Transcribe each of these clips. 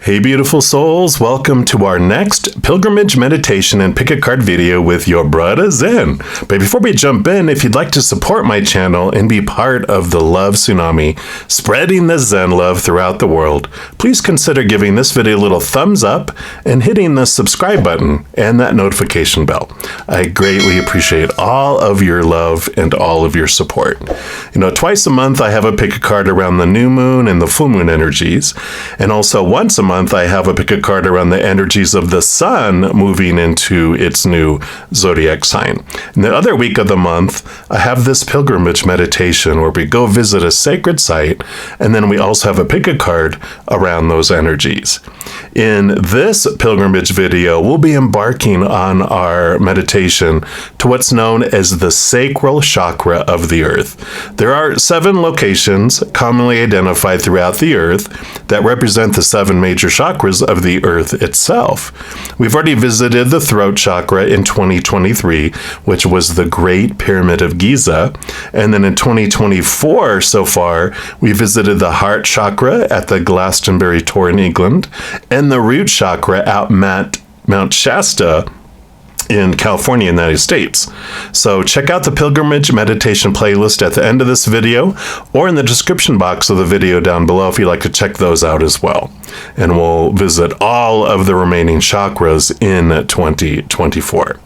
Hey beautiful souls, welcome to our next pilgrimage meditation and pick a card video with your brother Zen. But before we jump in, if you'd like to support my channel and be part of the love tsunami, spreading the Zen love throughout the world, please consider giving this video a little thumbs up and hitting the subscribe button and that notification bell. I greatly appreciate all of your love and all of your support. Twice a month I have a pick a card around the new moon and the full moon energies, and also once a month I have a pick a card around the energies of the sun moving into its new zodiac sign. And the other week of the month I have this pilgrimage meditation where we go visit a sacred site, and then we also have a pick a card around those energies. In this pilgrimage video, we'll be embarking on our meditation to what's known as the Sacral Chakra of the Earth. There are 7 locations commonly identified throughout the Earth that represent the 7 major chakras of the Earth itself. We've already visited the Throat Chakra in 2023, which was the Great Pyramid of Giza. And then in 2024 so far, we visited the Heart Chakra at the Glastonbury Tour in England, and the Root Chakra at Mount Shasta in California, United States. So check out the pilgrimage meditation playlist at the end of this video or in the description box of the video down below if you'd like to check those out as well. And we'll visit all of the remaining chakras in 2024.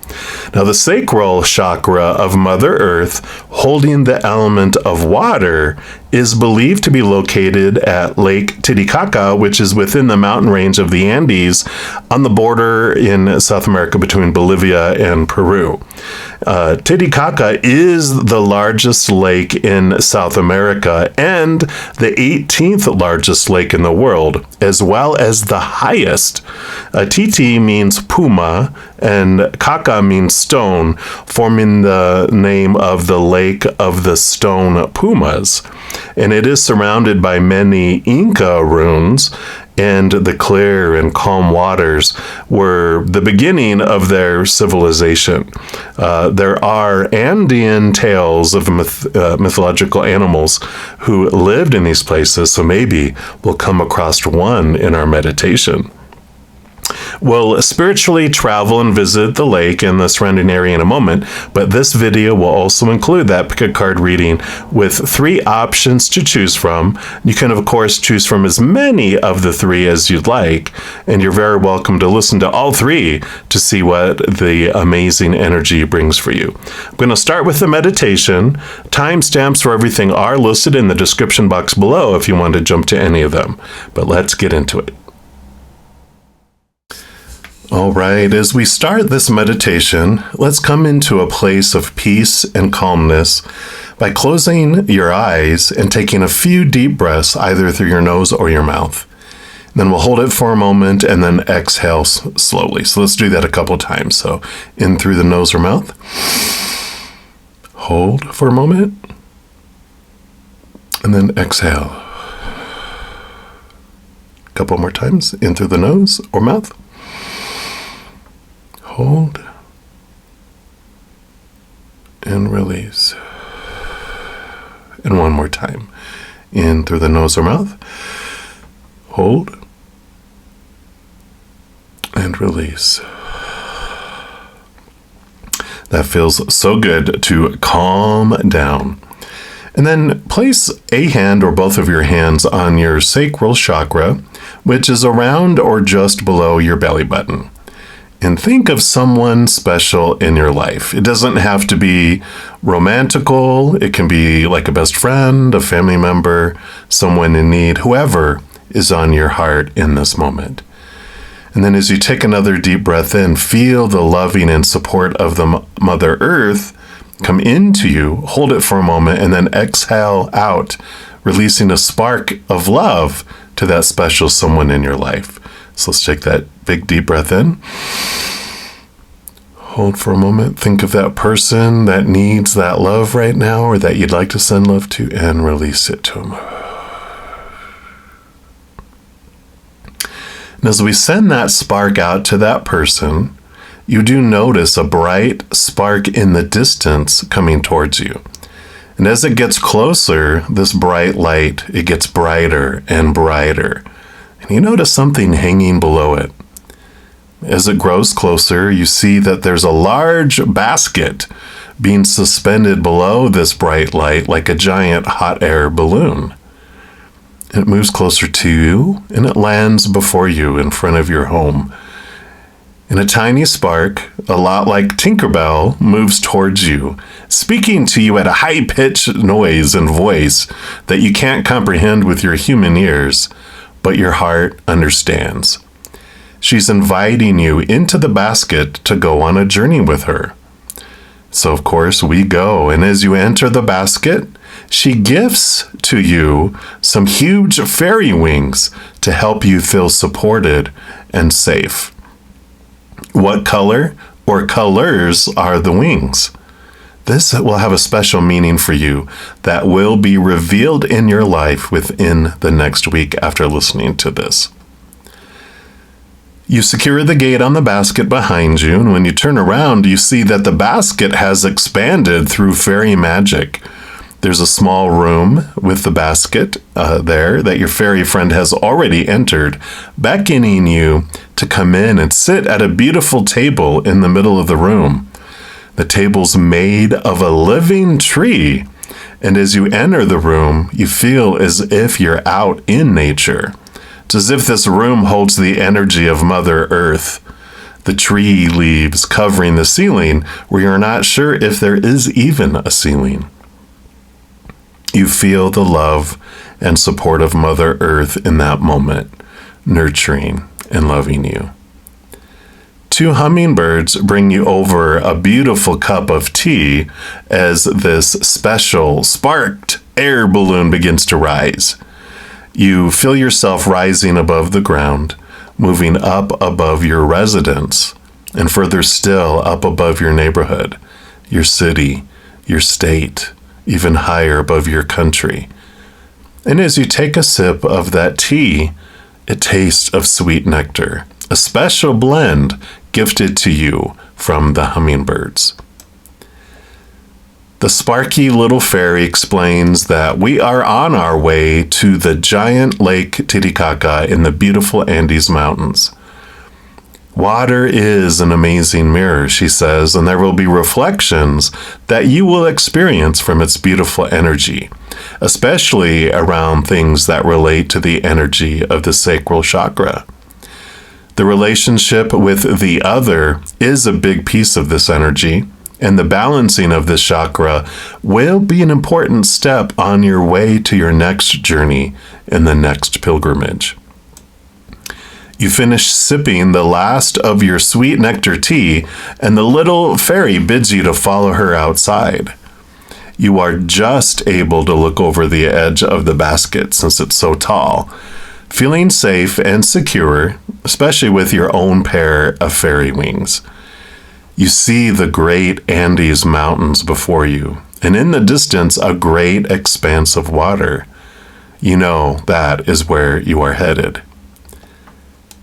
Now, the sacral chakra of Mother Earth, holding the element of water, is believed to be located at Lake Titicaca, which is within the mountain range of the Andes on the border in South America between Bolivia and Peru. Titicaca is the largest lake in South America and the 18th largest lake in the world, as well as the highest. Titi means puma and Caca means stone, forming the name of the Lake of the Stone Pumas. And it is surrounded by many Inca ruins, and the clear and calm waters were the beginning of their civilization. There are Andean tales of mythological animals who lived in these places, so maybe we'll come across one in our meditation. We'll spiritually travel and visit the lake and the surrounding area in a moment, but this video will also include that pick a card reading with 3 options to choose from. You can, of course, choose from as many of the 3 as you'd like, and you're very welcome to listen to all 3 to see what the amazing energy brings for you. I'm going to start with the meditation. Timestamps for everything are listed in the description box below if you want to jump to any of them, but let's get into it. All right, as we start this meditation, let's come into a place of peace and calmness by closing your eyes and taking a few deep breaths either through your nose or your mouth. Then we'll hold it for a moment and then exhale slowly. So let's do that a couple times. So in through the nose or mouth. Hold for a moment. And then exhale. A couple more times. In through the nose or mouth. Hold and release. And one more time. In through the nose or mouth. Hold and release. That feels so good to calm down. And then place a hand or both of your hands on your sacral chakra, which is around or just below your belly button. And think of someone special in your life. It doesn't have to be romantical. It can be like a best friend, a family member, someone in need, whoever is on your heart in this moment. And then as you take another deep breath in, feel the loving and support of the Mother Earth come into you. Hold it for a moment and then exhale out, releasing a spark of love to that special someone in your life. So let's take that big deep breath in. Hold for a moment. Think of that person that needs that love right now or that you'd like to send love to, and release it to them. And as we send that spark out to that person, you do notice a bright spark in the distance coming towards you. And as it gets closer, this bright light, it gets brighter and brighter. and you notice something hanging below it. As it grows closer, you see that there's a large basket being suspended below this bright light like a giant hot air balloon. It moves closer to you, and it lands before you in front of your home. And a tiny spark, a lot like Tinkerbell, moves towards you, speaking to you at a high-pitched noise and voice that you can't comprehend with your human ears, but your heart understands. She's inviting you into the basket to go on a journey with her. So, of course, we go, and as you enter the basket, she gifts to you some huge fairy wings to help you feel supported and safe. What color or colors are the wings? This will have a special meaning for you that will be revealed in your life within the next week after listening to this. You secure the gate on the basket behind you, and when you turn around, you see that the basket has expanded through fairy magic. There's a small room with the basket there that your fairy friend has already entered, beckoning you to come in and sit at a beautiful table in the middle of the room. The table's made of a living tree, and as you enter the room, you feel as if you're out in nature. It's as if this room holds the energy of Mother Earth. The tree leaves covering the ceiling where you're not sure if there is even a ceiling. You feel the love and support of Mother Earth in that moment, nurturing and loving you. 2 hummingbirds bring you over a beautiful cup of tea as this special sparked air balloon begins to rise. You feel yourself rising above the ground, moving up above your residence, and further still up above your neighborhood, your city, your state, even higher above your country. And as you take a sip of that tea, it tastes of sweet nectar, a special blend gifted to you from the hummingbirds. The sparky little fairy explains that we are on our way to the giant Lake Titicaca in the beautiful Andes Mountains. Water is an amazing mirror, she says, and there will be reflections that you will experience from its beautiful energy, especially around things that relate to the energy of the Sacral Chakra. The relationship with the other is a big piece of this energy, and the balancing of this chakra will be an important step on your way to your next journey in the next pilgrimage. You finish sipping the last of your sweet nectar tea, and the little fairy bids you to follow her outside. You are just able to look over the edge of the basket since it's so tall, feeling safe and secure, especially with your own pair of fairy wings. You see the great Andes Mountains before you, and in the distance, a great expanse of water. You know that is where you are headed.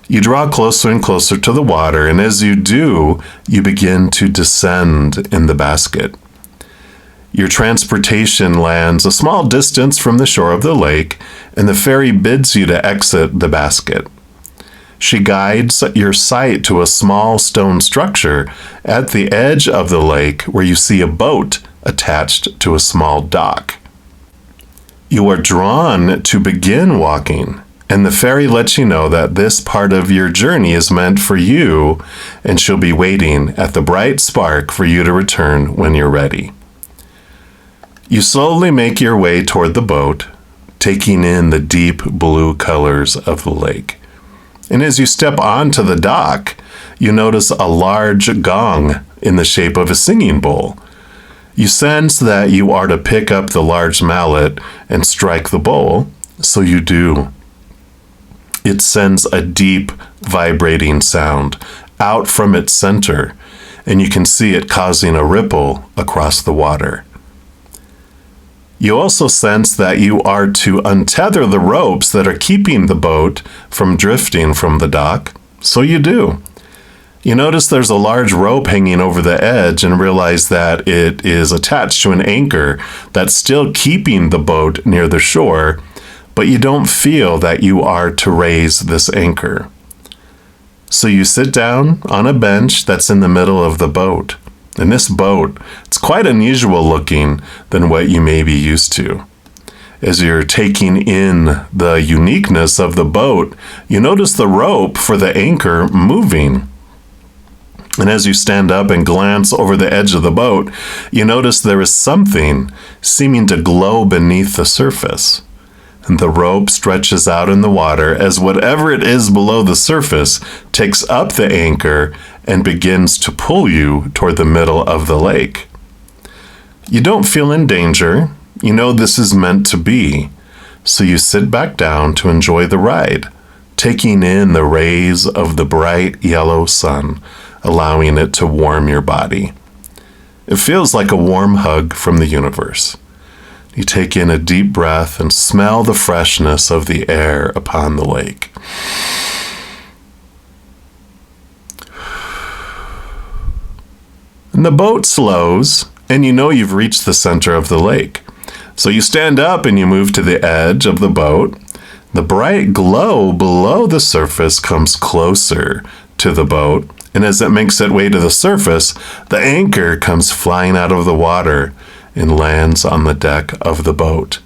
You draw closer and closer to the water, and as you do, you begin to descend in the basket. Your transportation lands a small distance from the shore of the lake, and the fairy bids you to exit the basket. She guides your sight to a small stone structure at the edge of the lake where you see a boat attached to a small dock. You are drawn to begin walking, and the fairy lets you know that this part of your journey is meant for you, and she'll be waiting at the bright spark for you to return when you're ready. You slowly make your way toward the boat, taking in the deep blue colors of the lake. And as you step onto the dock, you notice a large gong in the shape of a singing bowl. You sense that you are to pick up the large mallet and strike the bowl, so you do. It sends a deep, vibrating sound out from its center, and you can see it causing a ripple across the water. You also sense that you are to untether the ropes that are keeping the boat from drifting from the dock, so you do. You notice there's a large rope hanging over the edge and realize that it is attached to an anchor that's still keeping the boat near the shore, but you don't feel that you are to raise this anchor. So you sit down on a bench that's in the middle of the boat. And this boat, it's quite unusual looking than what you may be used to. As you're taking in the uniqueness of the boat, you notice the rope for the anchor moving. And as you stand up and glance over the edge of the boat, you notice there is something seeming to glow beneath the surface. And the rope stretches out in the water as whatever it is below the surface takes up the anchor and begins to pull you toward the middle of the lake. You don't feel in danger. You know this is meant to be. So you sit back down to enjoy the ride, taking in the rays of the bright yellow sun, allowing it to warm your body. It feels like a warm hug from the universe. You take in a deep breath and smell the freshness of the air upon the lake. And the boat slows, and you know you've reached the center of the lake. So you stand up and you move to the edge of the boat. The bright glow below the surface comes closer to the boat, and as it makes its way to the surface, the anchor comes flying out of the water and lands on the deck of the boat.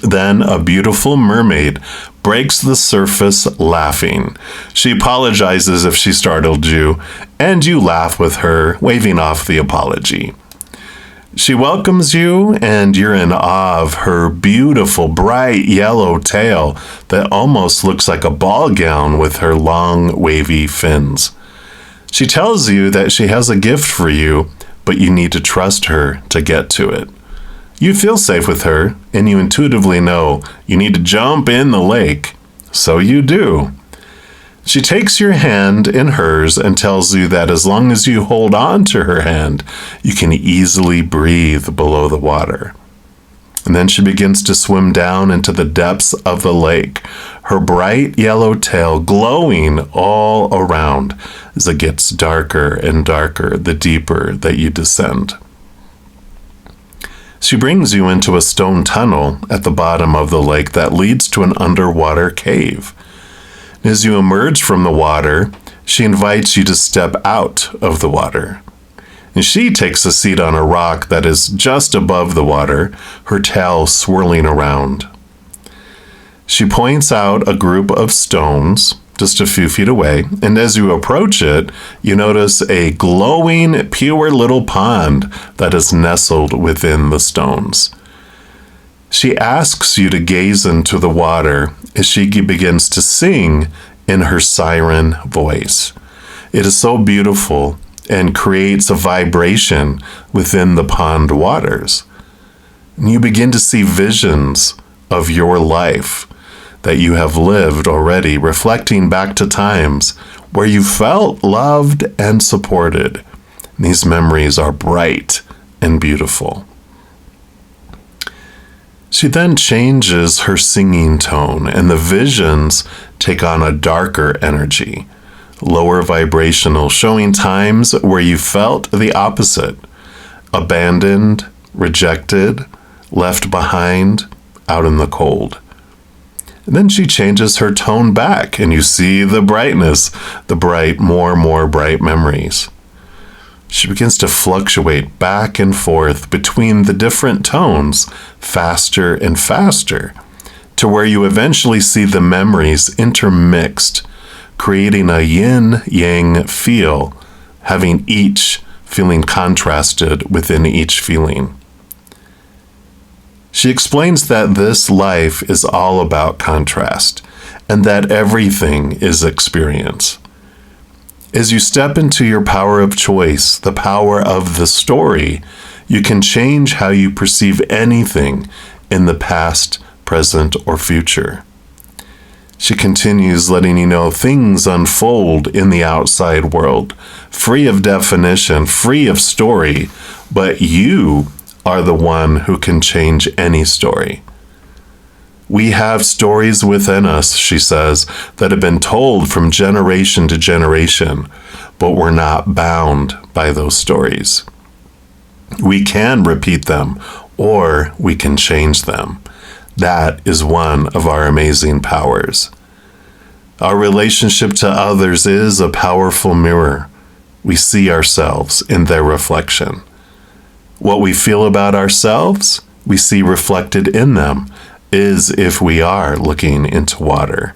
Then a beautiful mermaid breaks the surface laughing. She apologizes if she startled you, and you laugh with her, waving off the apology. She welcomes you, and you're in awe of her beautiful, bright yellow tail that almost looks like a ball gown with her long, wavy fins. She tells you that she has a gift for you, but you need to trust her to get to it. You feel safe with her, and you intuitively know you need to jump in the lake. So you do. She takes your hand in hers and tells you that as long as you hold on to her hand, you can easily breathe below the water. And then she begins to swim down into the depths of the lake, her bright yellow tail glowing all around as it gets darker and darker the deeper that you descend. She brings you into a stone tunnel at the bottom of the lake that leads to an underwater cave. As you emerge from the water, she invites you to step out of the water. And she takes a seat on a rock that is just above the water, her tail swirling around. She points out a group of stones just a few feet away, and as you approach it, you notice a glowing, pure little pond that is nestled within the stones. She asks you to gaze into the water as she begins to sing in her siren voice. It is so beautiful and creates a vibration within the pond waters. And you begin to see visions of your life that you have lived already, reflecting back to times where you felt loved and supported. And these memories are bright and beautiful. She then changes her singing tone, and the visions take on a darker energy, lower vibrational, showing times where you felt the opposite, abandoned, rejected, left behind, out in the cold. And then she changes her tone back, and you see the brightness, the bright, more bright memories. She begins to fluctuate back and forth between the different tones, faster and faster, to where you eventually see the memories intermixed, creating a yin-yang feel, having each feeling contrasted within each feeling. She explains that this life is all about contrast, and that everything is experience. As you step into your power of choice, the power of the story, you can change how you perceive anything in the past, present, or future. She continues letting you know things unfold in the outside world, free of definition, free of story, but you are the one who can change any story. We have stories within us, she says, that have been told from generation to generation, but we're not bound by those stories. We can repeat them, or we can change them. That is one of our amazing powers. Our relationship to others is a powerful mirror. We see ourselves in their reflection. What we feel about ourselves, we see reflected in them, as if we are looking into water.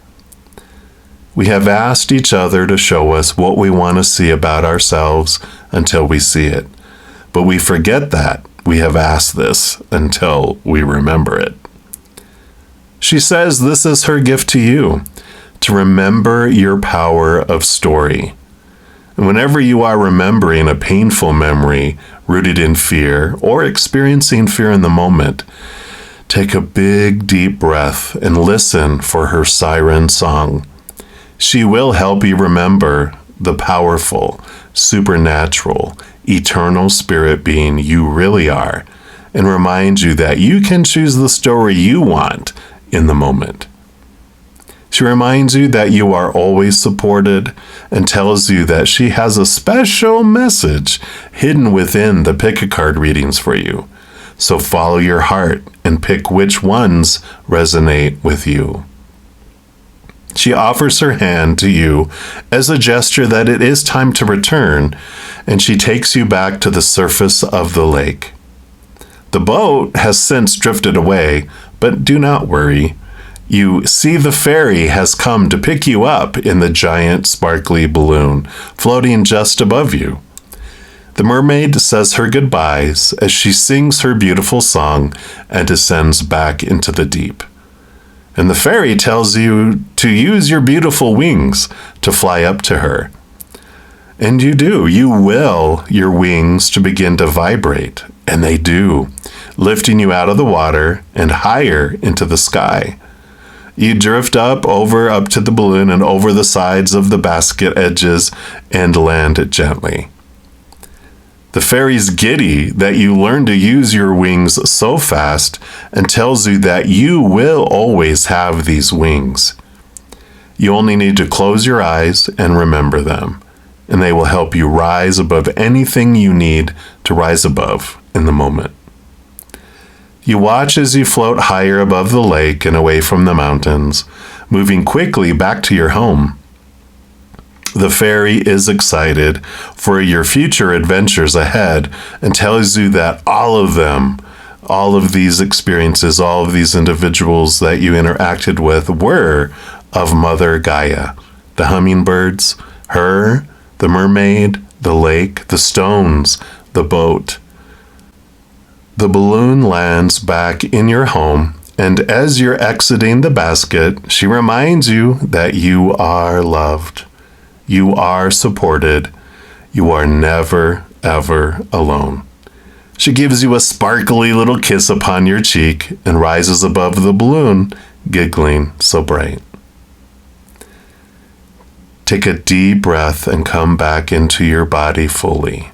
We have asked each other to show us what we want to see about ourselves until we see it. But we forget that we have asked this until we remember it. She says this is her gift to you, to remember your power of story. And whenever you are remembering a painful memory rooted in fear or experiencing fear in the moment, take a big, deep breath and listen for her siren song. She will help you remember the powerful, supernatural, eternal spirit being you really are, and remind you that you can choose the story you want in the moment. She reminds you that you are always supported and tells you that she has a special message hidden within the pick-a-card readings for you. So follow your heart and pick which ones resonate with you. She offers her hand to you as a gesture that it is time to return, and she takes you back to the surface of the lake. The boat has since drifted away, but do not worry. You see the ferry has come to pick you up in the giant sparkly balloon floating just above you. The mermaid says her goodbyes as she sings her beautiful song and descends back into the deep. And the fairy tells you to use your beautiful wings to fly up to her. And you do. You will your wings to begin to vibrate, and they do, lifting you out of the water and higher into the sky. You drift up to the balloon and over the sides of the basket edges and land gently. The fairy's giddy that you learn to use your wings so fast and tells you that you will always have these wings. You only need to close your eyes and remember them, and they will help you rise above anything you need to rise above in the moment. You watch as you float higher above the lake and away from the mountains, moving quickly back to your home. The fairy is excited for your future adventures ahead and tells you that all of these experiences, all of these individuals that you interacted with were of Mother Gaia. The hummingbirds, her, the mermaid, the lake, the stones, the boat. The balloon lands back in your home, and as you're exiting the basket, she reminds you that you are loved. You are supported. You are never, ever alone. She gives you a sparkly little kiss upon your cheek and rises above the balloon, giggling so bright. Take a deep breath and come back into your body fully.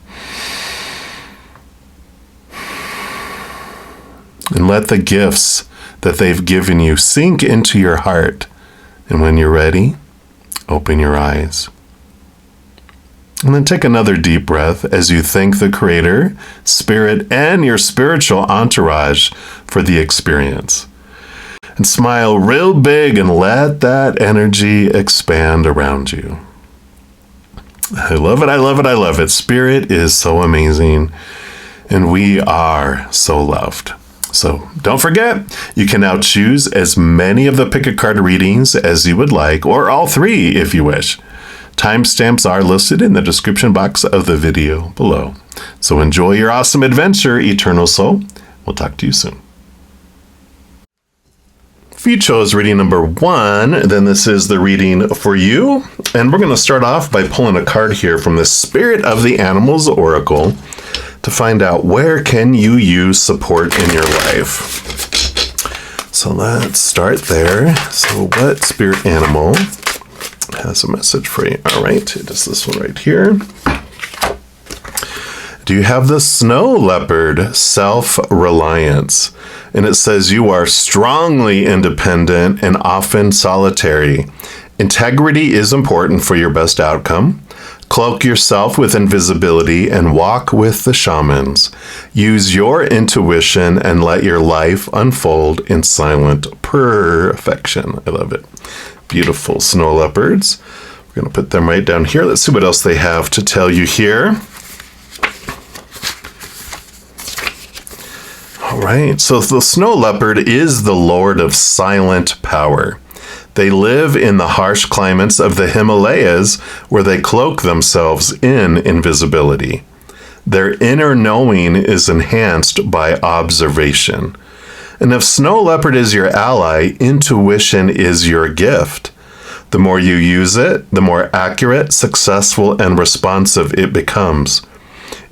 And let the gifts that they've given you sink into your heart. And when you're ready, open your eyes. And then take another deep breath as you thank the Creator, Spirit, and your spiritual entourage for the experience. And smile real big and let that energy expand around you. I love it, I love it, I love it. Spirit is so amazing, and we are so loved. So don't forget, you can now choose as many of the pick-a-card readings as you would like, or all three if you wish. Timestamps are listed in the description box of the video below. So enjoy your awesome adventure, Eternal Soul. We'll talk to you soon. If you chose reading number 1, then this is the reading for you. And we're going to start off by pulling a card here from the Spirit of the Animals Oracle to find out where can you use support in your life. So let's start there. So what spirit animal has a message for you? All right, it is this one right here. Do you have the snow leopard, self-reliance? And it says you are strongly independent and often solitary. Integrity is important for your best outcome. Cloak yourself with invisibility and walk with the shamans. Use your intuition and let your life unfold in silent perfection. I love it. Beautiful snow leopards. We're going to put them right down here. Let's see what else they have to tell you here. All right, so the snow leopard is the lord of silent power. They live in the harsh climates of the Himalayas, where they cloak themselves in invisibility. Their inner knowing is enhanced by observation. And if snow leopard is your ally, intuition is your gift. The more you use it, the more accurate, successful, and responsive it becomes.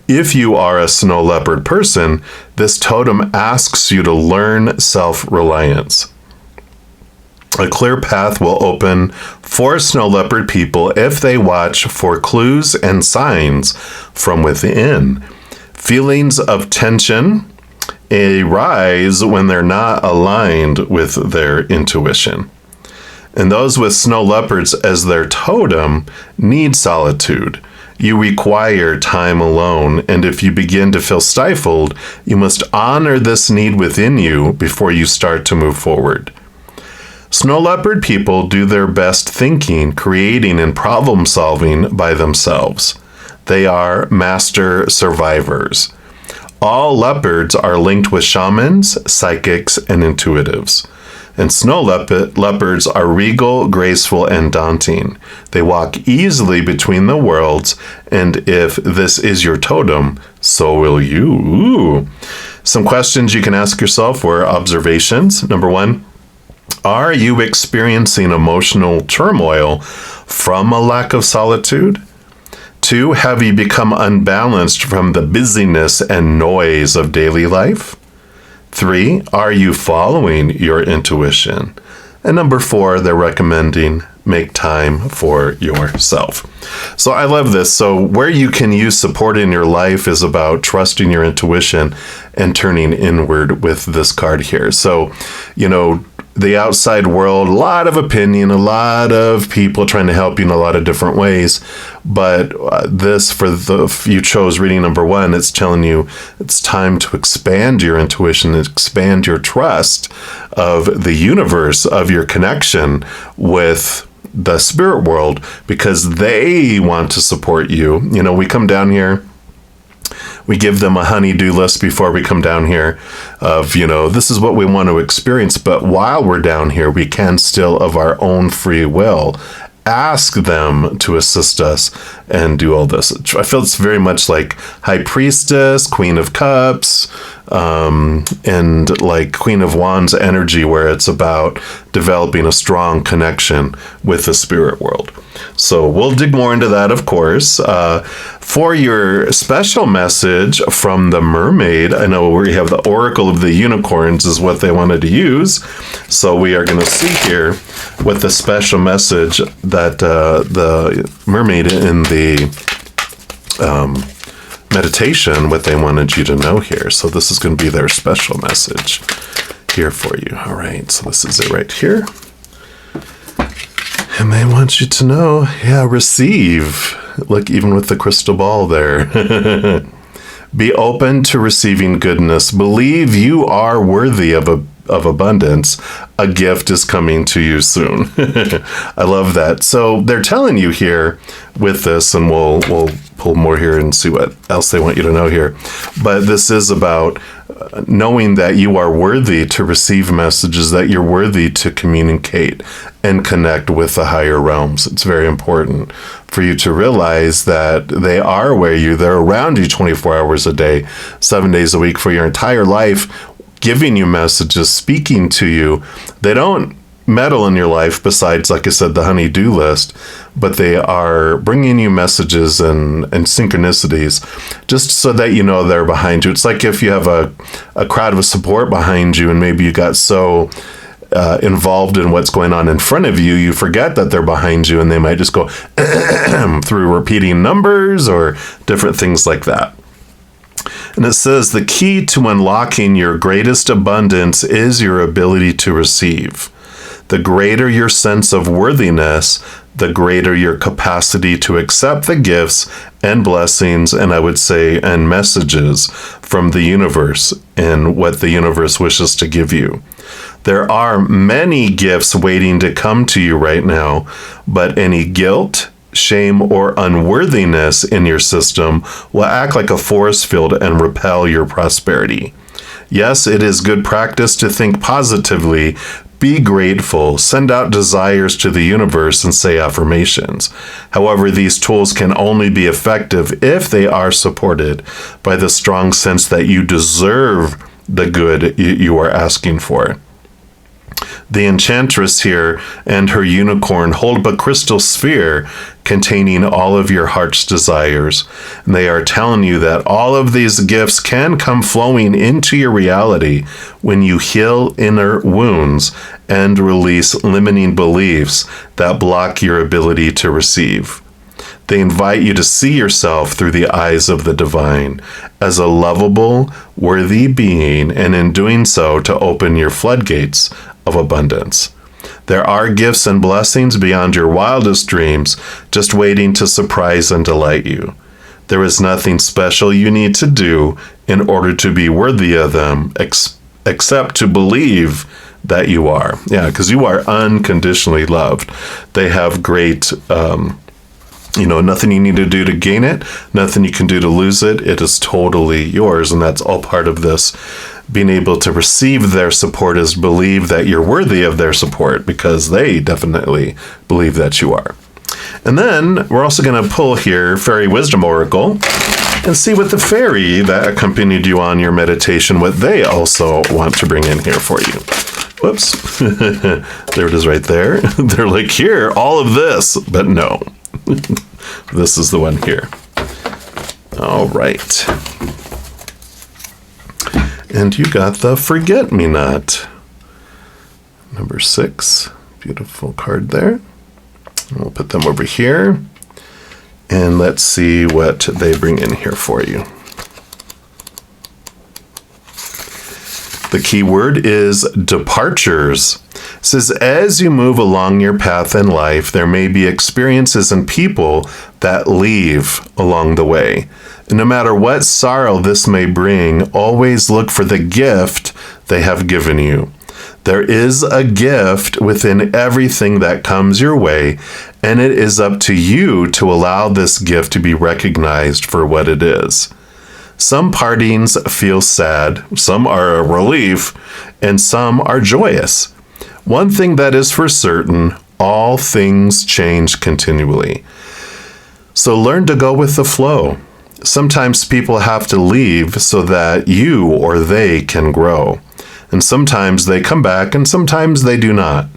If you are a snow leopard person, this totem asks you to learn self-reliance. A clear path will open for snow leopard people if they watch for clues and signs from within. Feelings of tension arise when they're not aligned with their intuition. And those with snow leopards as their totem need solitude. You require time alone, and if you begin to feel stifled, you must honor this need within you before you start to move forward. Snow leopard people do their best thinking, creating, and problem solving by themselves. They are master survivors. All leopards are linked with shamans, psychics, and intuitives. And snow leopards are regal, graceful, and daunting. They walk easily between the worlds, and if this is your totem, so will you. Ooh. Some questions you can ask yourself were observations. Number 1, are you experiencing emotional turmoil from a lack of solitude? 2, have you become unbalanced from the busyness and noise of daily life? 3, are you following your intuition? And number 4, they're recommending make time for yourself. So I love this. So where you can use support in your life is about trusting your intuition and turning inward with this card here. So, the outside world, a lot of opinion, a lot of people trying to help you in a lot of different ways. But this, if you chose reading number 1, it's telling you it's time to expand your intuition, expand your trust of the universe, of your connection with the spirit world, because they want to support you. We come down here, we give them a honey-do list before we come down here of, this is what we want to experience. But while we're down here, we can still, of our own free will, ask them to assist us and do all this. I feel it's very much like High Priestess, Queen of Cups, and like Queen of Wands energy, where it's about developing a strong connection with the spirit world. So we'll dig more into that, of course. For your special message from the mermaid, I know we have the Oracle of the Unicorns is what they wanted to use. So we are going to see here what the special message that the mermaid in the meditation, what they wanted you to know here. So this is going to be their special message here for you. All right, so this is it right here. And they want you to know, receive. Look, even with the crystal ball there. Be open to receiving goodness. Believe you are worthy of abundance. A gift is coming to you soon. I love that. So they're telling you here with this, and we'll pull more here and see what else they want you to know here. But this is about knowing that you are worthy to receive messages, that you're worthy to communicate and connect with the higher realms. It's very important for you to realize that they are they're around you 24 hours a day, 7 days a week for your entire life, giving you messages, speaking to you. They don't meddle in your life besides, like I said, the honey-do list, but they are bringing you messages and synchronicities just so that you know they're behind you. It's like if you have a crowd of support behind you and maybe you got so involved in what's going on in front of you, you forget that they're behind you, and they might just go through repeating numbers or different things like that. And it says the key to unlocking your greatest abundance is your ability to receive. The greater your sense of worthiness, the greater your capacity to accept the gifts and blessings, and I would say, and messages from the universe and what the universe wishes to give you. There are many gifts waiting to come to you right now, but any guilt, shame, or unworthiness in your system will act like a force field and repel your prosperity. Yes, it is good practice to think positively, be grateful, send out desires to the universe, and say affirmations. However, these tools can only be effective if they are supported by the strong sense that you deserve the good you are asking for. The enchantress here and her unicorn hold a crystal sphere containing all of your heart's desires. And they are telling you that all of these gifts can come flowing into your reality when you heal inner wounds and release limiting beliefs that block your ability to receive. They invite you to see yourself through the eyes of the divine as a lovable, worthy being, and in doing so, to open your floodgates of abundance. There are gifts and blessings beyond your wildest dreams, just waiting to surprise and delight you. There is nothing special you need to do in order to be worthy of them, except to believe that you are. Yeah, because you are unconditionally loved. They have great, nothing you need to do to gain it, nothing you can do to lose it. It is totally yours, and that's all part of this. Being able to receive their support is believe that you're worthy of their support, because they definitely believe that you are. And then we're also going to pull here Fairy Wisdom Oracle and see what the fairy that accompanied you on your meditation, what they also want to bring in here for you. Whoops. There it is right there. They're like, here, all of this, but no. This is the one here. All right. And you got the Forget-Me-Not. Number 6. Beautiful card there. We'll put them over here. And let's see what they bring in here for you. The key word is departures. It says, as you move along your path in life, there may be experiences and people that leave along the way. And no matter what sorrow this may bring, always look for the gift they have given you. There is a gift within everything that comes your way, and it is up to you to allow this gift to be recognized for what it is. Some partings feel sad, some are a relief, and some are joyous. One thing that is for certain, all things change continually. So learn to go with the flow. Sometimes people have to leave so that you or they can grow. And sometimes they come back and sometimes they do not.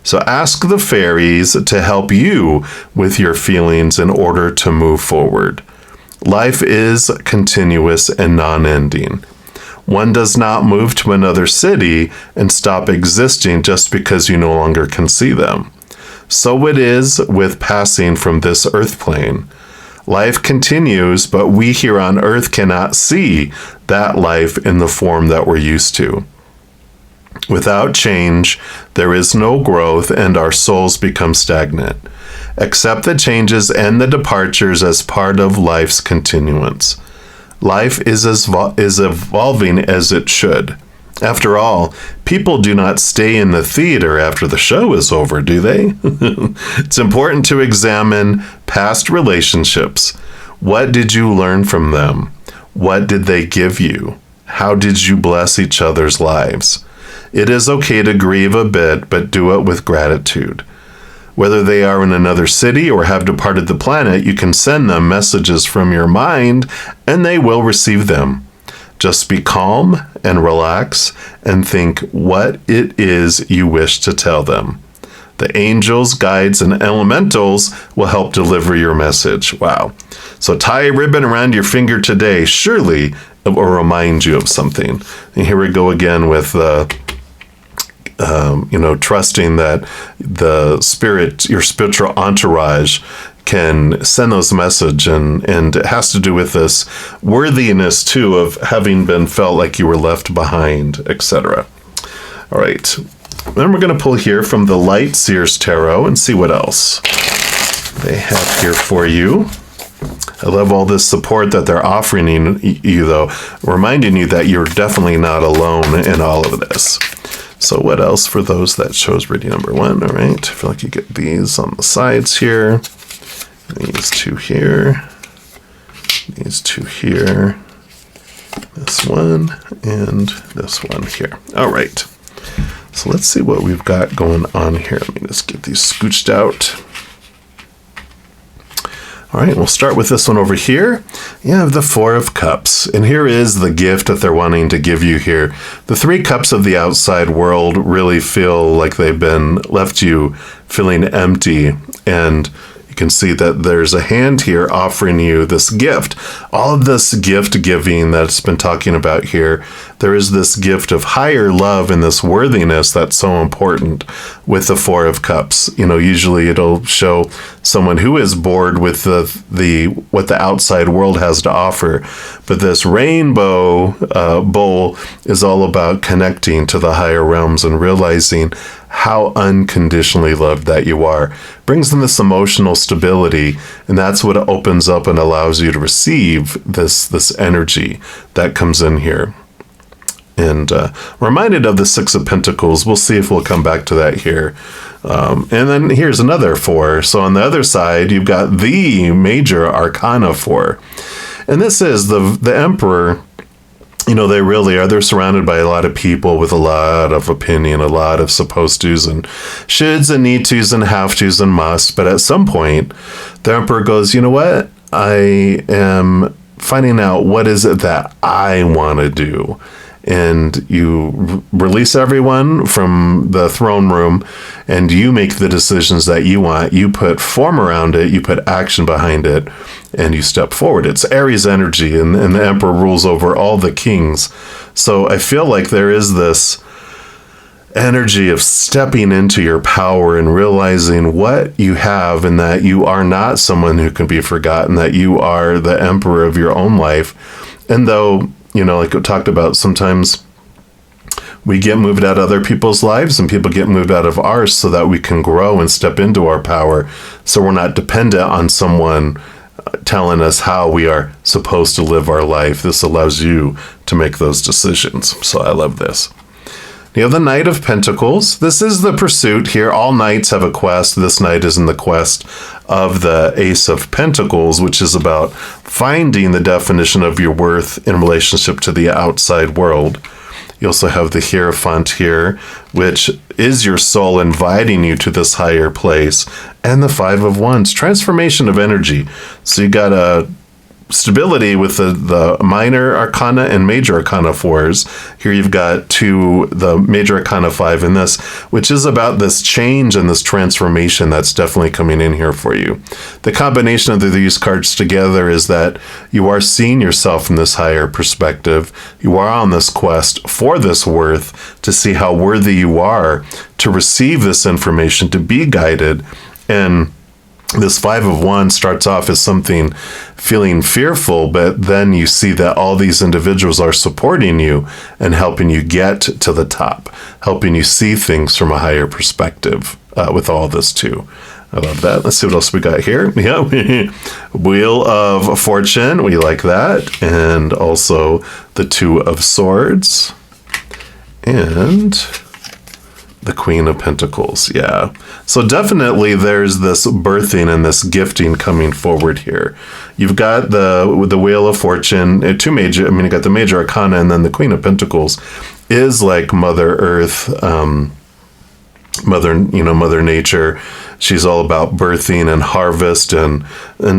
So ask the fairies to help you with your feelings in order to move forward. Life is continuous and non-ending. One does not move to another city and stop existing just because you no longer can see them. So it is with passing from this earth plane. Life continues, but we here on earth cannot see that life in the form that we're used to. Without change, there is no growth and our souls become stagnant. Accept the changes and the departures as part of life's continuance. Life is evolving as it should. After all, people do not stay in the theater after the show is over, do they? It's important to examine past relationships. What did you learn from them? What did they give you? How did you bless each other's lives? It is okay to grieve a bit, but do it with gratitude. Whether they are in another city or have departed the planet, you can send them messages from your mind and they will receive them. Just be calm and relax and think what it is you wish to tell them. The angels, guides, and elementals will help deliver your message. Wow. So tie a ribbon around your finger today. Surely it will remind you of something. And here we go again with trusting that the spirit, your spiritual entourage, can send those message, and it has to do with this worthiness too of having been felt like you were left behind, etc. All right, Then we're going to pull here from the Light Seers Tarot and see what else they have here for you. I love all this support that they're offering you, though, reminding you that you're definitely not alone in all of this. So what else for those that chose reading number 1? All right, I feel like you get these on the sides here. These 2 here. These 2 here. This one and this one here. All right. So let's see what we've got going on here. Let me just get these scooched out. All right, we'll start with this one over here. You have the 4 of Cups, and here is the gift that they're wanting to give you here. The 3 cups of the outside world really feel like they've been left you feeling empty, and you can see that there's a hand here offering you this gift. All of this gift giving that's been talking about here, there is this gift of higher love and this worthiness that's so important with the 4 of Cups. You know, usually it'll show someone who is bored with what the outside world has to offer. But this rainbow bowl is all about connecting to the higher realms and realizing how unconditionally loved that you are. Brings in this emotional stability, and that's what opens up and allows you to receive this energy that comes in here. And reminded of the 6 of Pentacles. We'll see if we'll come back to that here. And then here's another 4. So on the other side, you've got the major arcana 4. And this is the Emperor. You know, they really are. They're surrounded by a lot of people with a lot of opinion, a lot of supposed to's and shoulds and need to's and have to's and musts. But at some point, the Emperor goes, you know what? I am finding out what is it that I want to do. And you release everyone from the throne room and you make the decisions that you want. You put form around it, you put action behind it, and you step forward. It's Aries energy, and the Emperor rules over all the kings. So I feel like there is this energy of stepping into your power and realizing what you have, and that you are not someone who can be forgotten, that you are the emperor of your own life. And though, you know, like we talked about, sometimes we get moved out of other people's lives and people get moved out of ours so that we can grow and step into our power. So we're not dependent on someone telling us how we are supposed to live our life. This allows you to make those decisions. So I love this. You have the Knight of Pentacles. This is the pursuit here. All knights have a quest. This knight is in the quest of the Ace of Pentacles, which is about finding the definition of your worth in relationship to the outside world. You also have the Hierophant here, which is your soul inviting you to this higher place. And the 5 of Wands, transformation of energy. So you got a stability with the minor arcana and major arcana 4s. Here you've got the major arcana 5 in this, which is about this change and this transformation that's definitely coming in here for you. The combination of these cards together is that you are seeing yourself from this higher perspective. You are on this quest for this worth, to see how worthy you are to receive this information, to be guided. And this 5 of Wands starts off as something feeling fearful, but then you see that all these individuals are supporting you and helping you get to the top, helping you see things from a higher perspective with all this too. I love that. Let's see what else we got here. Yeah, Wheel of Fortune. We like that. And also the 2 of Swords. And the Queen of Pentacles, yeah. So definitely there's this birthing and this gifting coming forward here. You've got the Wheel of Fortune, you got the major arcana, and then the Queen of Pentacles is like Mother Earth, Mother Nature. She's all about birthing and harvest, and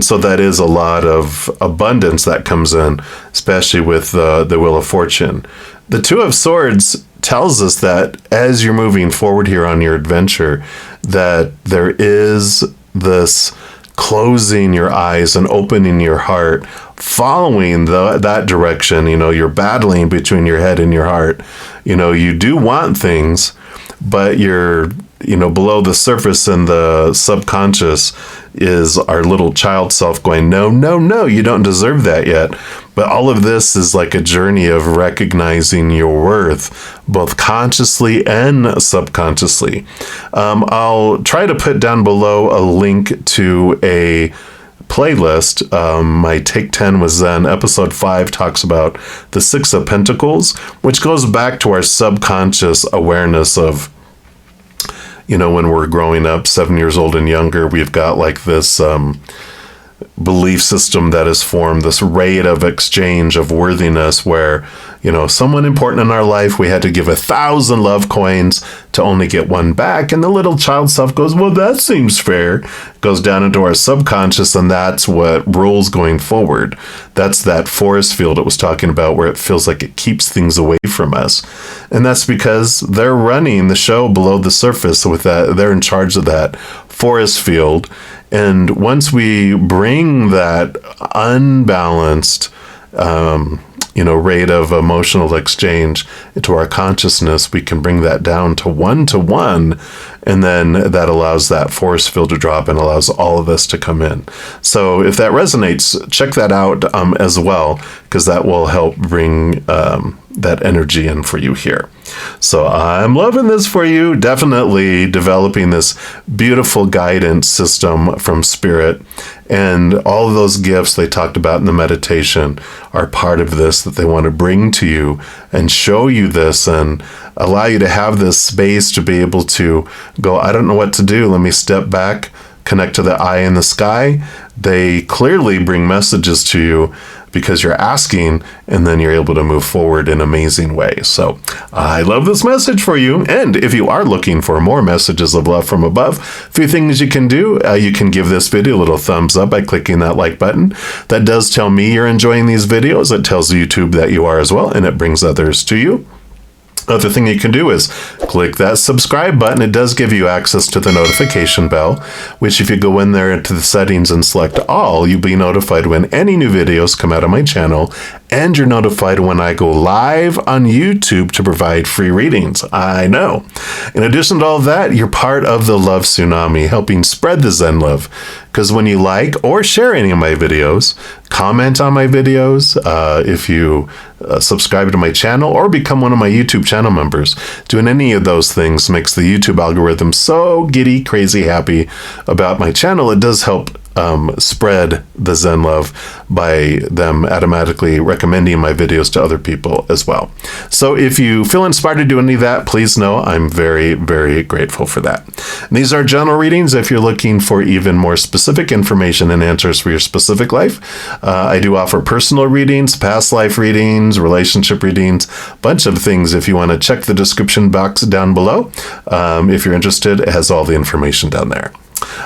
so that is a lot of abundance that comes in, especially with the Wheel of Fortune. The 2 of Swords tells us that as you're moving forward here on your adventure, that there is this closing your eyes and opening your heart, following that direction. You know, you're battling between your head and your heart. You know, you do want things, but you're, below the surface in the subconscious, is our little child self going, no, no, no, you don't deserve that yet. But all of this is like a journey of recognizing your worth, both consciously and subconsciously. I'll try to put down below a link to a playlist. My Take 10 was Zen. Episode 5 talks about the Six of Pentacles, which goes back to our subconscious awareness of, when we're growing up, 7 years old and younger, we've got like this belief system that is formed, this rate of exchange of worthiness where, someone important in our life, we had to give 1,000 love coins to only get one back. And the little child self goes, well, that seems fair. Goes down into our subconscious, and that's what rules going forward. That's that forest field it was talking about, where it feels like it keeps things away from us. And that's because they're running the show below the surface with that. They're in charge of that forest field. And once we bring that unbalanced, rate of emotional exchange into our consciousness, we can bring that down to 1-to-1, and then that allows that force field to drop and allows all of this to come in. So if that resonates, check that out as well, because that will help bring that energy in for you here. So I'm loving this for you. Definitely developing this beautiful guidance system from Spirit. And all of those gifts they talked about in the meditation are part of this, that they want to bring to you and show you this and allow you to have this space to be able to go, I don't know what to do. Let me step back, connect to the eye in the sky. They clearly bring messages to you because you're asking, and then you're able to move forward in amazing ways. So I love this message for you. And if you are looking for more messages of love from above, a few things you can do. You can give this video a little thumbs up by clicking that like button. That does tell me you're enjoying these videos. It tells YouTube that you are as well, and it brings others to you. Other thing you can do is click that subscribe button. It does give you access to the notification bell, which if you go in there into the settings and select all, you'll be notified when any new videos come out of my channel, and you're notified when I go live on YouTube to provide free readings. I know. In addition to all that, you're part of the love tsunami, helping spread the Zen love. Because when you like or share any of my videos, comment on my videos, if you subscribe to my channel or become one of my YouTube channel members, doing any of those things makes the YouTube algorithm so giddy, crazy happy about my channel. It does help spread the Zen love by them automatically recommending my videos to other people as well. So if you feel inspired to do any of that, please know I'm very, very grateful for that. And these are general readings. If you're looking for even more specific information and answers for your specific life, I do offer personal readings, past life readings, relationship readings, a bunch of things. If you want to check the description box down below, if you're interested, it has all the information down there.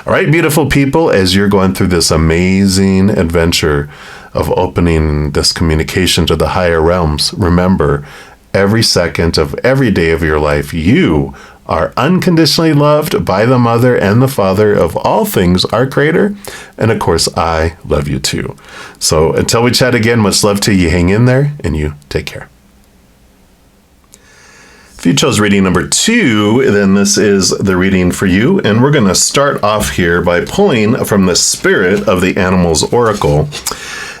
All right, beautiful people, as you're going through this amazing adventure of opening this communication to the higher realms, remember, every second of every day of your life, you are unconditionally loved by the Mother and the Father of all things, our Creator. And of course, I love you too. So until we chat again, much love to you. Hang in there, and you take care. If you chose reading number 2, then this is the reading for you. And we're going to start off here by pulling from the Spirit of the Animals Oracle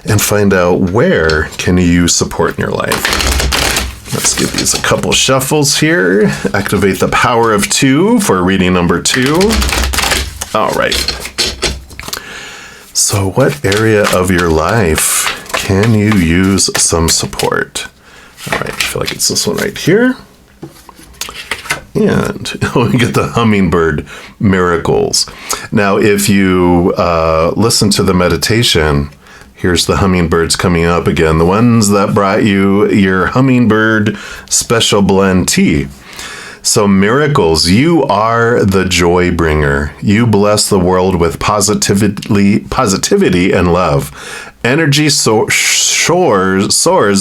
and find out where can you support in your life. Let's give these a couple shuffles here. Activate the power of 2 for reading number 2. All right. So what area of your life can you use some support? All right, I feel like it's this one right here. And we get the hummingbird miracles. Now, if you listen to the meditation, here's the hummingbirds coming up again. The ones that brought you your hummingbird special blend tea. So miracles, you are the joy bringer. You bless the world with positivity and love. Energy soars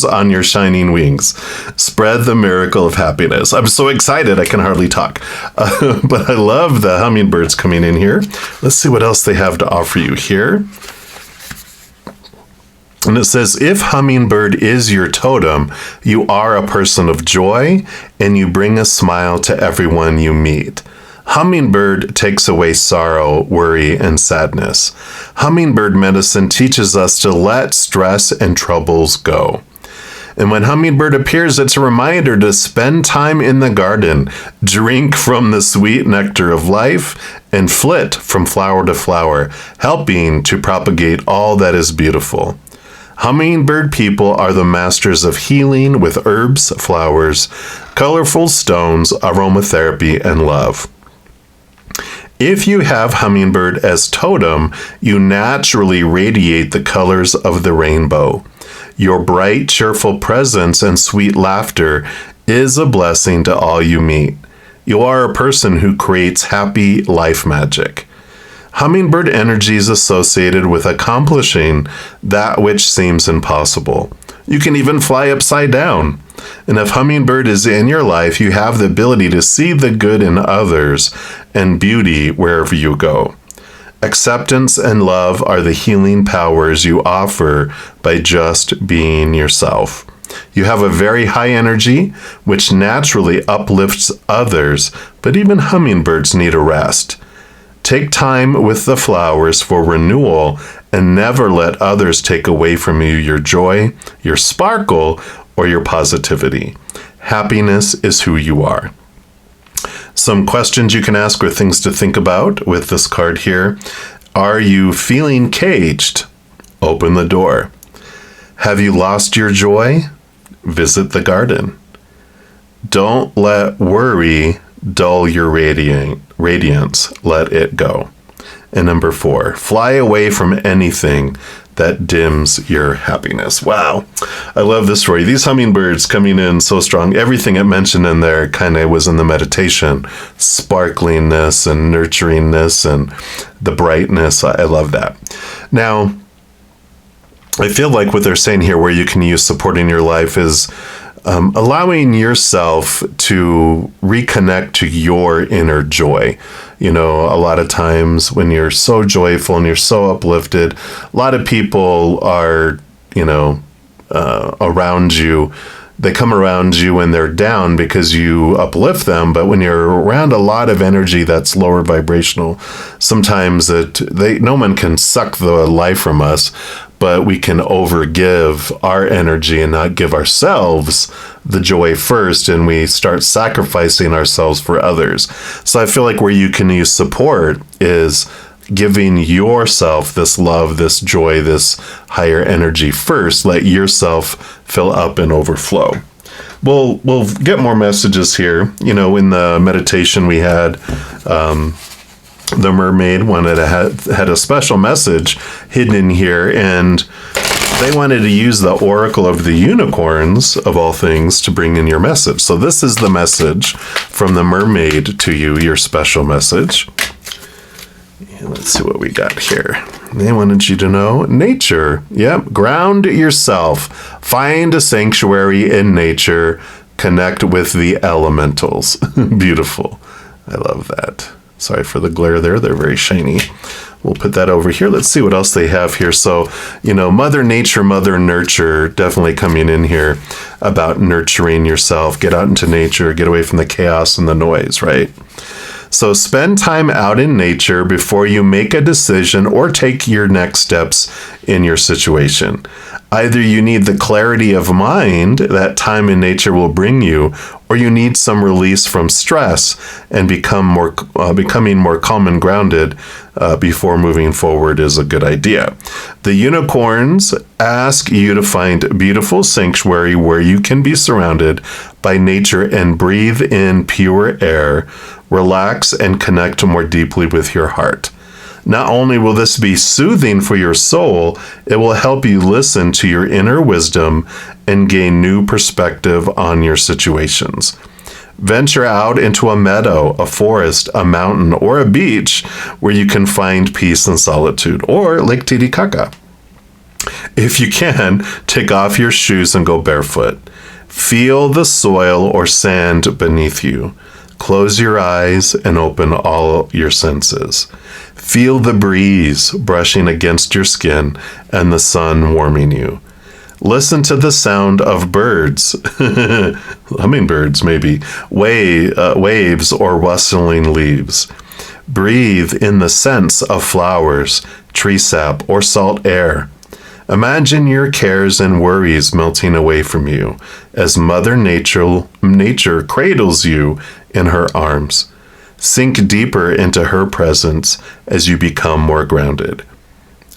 on your shining wings. Spread the miracle of happiness. I'm so excited I can hardly talk. But I love the hummingbirds coming in here. Let's see what else they have to offer you here. And it says, if hummingbird is your totem, you are a person of joy, and you bring a smile to everyone you meet. Hummingbird takes away sorrow, worry, and sadness. Hummingbird medicine teaches us to let stress and troubles go. And when hummingbird appears, it's a reminder to spend time in the garden, drink from the sweet nectar of life, and flit from flower to flower, helping to propagate all that is beautiful. Hummingbird people are the masters of healing with herbs, flowers, colorful stones, aromatherapy, and love. If you have hummingbird as totem, you naturally radiate the colors of the rainbow. Your bright, cheerful presence and sweet laughter is a blessing to all you meet. You are a person who creates happy life magic. Hummingbird energy is associated with accomplishing that which seems impossible. You can even fly upside down. And if hummingbird is in your life, you have the ability to see the good in others and beauty wherever you go. Acceptance and love are the healing powers you offer by just being yourself. You have a very high energy, which naturally uplifts others, but even hummingbirds need a rest. Take time with the flowers for renewal and never let others take away from you your joy, your sparkle, or your positivity. Happiness is who you are. Some questions you can ask or things to think about with this card here. Are you feeling caged? Open the door. Have you lost your joy? Visit the garden. Don't let worry dull your radiance. Let it go. And number 4, fly away from anything that dims your happiness. Wow. I love this story. These hummingbirds coming in so strong. Everything it mentioned in there kind of was in the meditation. Sparklingness and nurturingness and the brightness. I love that. Now, I feel like what they're saying here where you can use support in your life is allowing yourself to reconnect to your inner joy. You know, a lot of times when you're so joyful and you're so uplifted, a lot of people are, around you. They come around you when they're down because you uplift them. But when you're around a lot of energy that's lower vibrational, sometimes no one can suck the life from us, but we can overgive our energy and not give ourselves the joy first, and we start sacrificing ourselves for others. So I feel like where you can use support is giving yourself this love, this joy, this higher energy first. Let yourself fill up and overflow. We'll get more messages here. In the meditation we had, the mermaid had a special message hidden in here, and they wanted to use the oracle of the unicorns, of all things, to bring in your message. So this is the message from the mermaid to you, your special message. Let's see what we got here. They wanted you to know nature. Yep. Ground yourself. Find a sanctuary in nature. Connect with the elementals. Beautiful. I love that. Sorry for the glare there. They're very shiny. We'll put that over here. Let's see what else they have here. So, Mother Nature, Mother Nurture, definitely coming in here about nurturing yourself. Get out into nature. Get away from the chaos and the noise, right? So spend time out in nature before you make a decision or take your next steps in your situation. Either you need the clarity of mind that time in nature will bring you, or you need some release from stress and becoming more calm and grounded before moving forward is a good idea. The unicorns ask you to find a beautiful sanctuary where you can be surrounded by nature and breathe in pure air, relax, and connect more deeply with your heart. Not only will this be soothing for your soul, it will help you listen to your inner wisdom and gain new perspective on your situations. Venture out into a meadow, a forest, a mountain, or a beach where you can find peace and solitude, or Lake Titicaca. If you can, take off your shoes and go barefoot. Feel the soil or sand beneath you. Close your eyes and open all your senses. Feel the breeze brushing against your skin and the sun warming you. Listen to the sound of birds, hummingbirds maybe, waves or rustling leaves. Breathe in the scents of flowers, tree sap, or salt air. Imagine your cares and worries melting away from you as Mother Nature cradles you in her arms. Sink deeper into her presence as you become more grounded.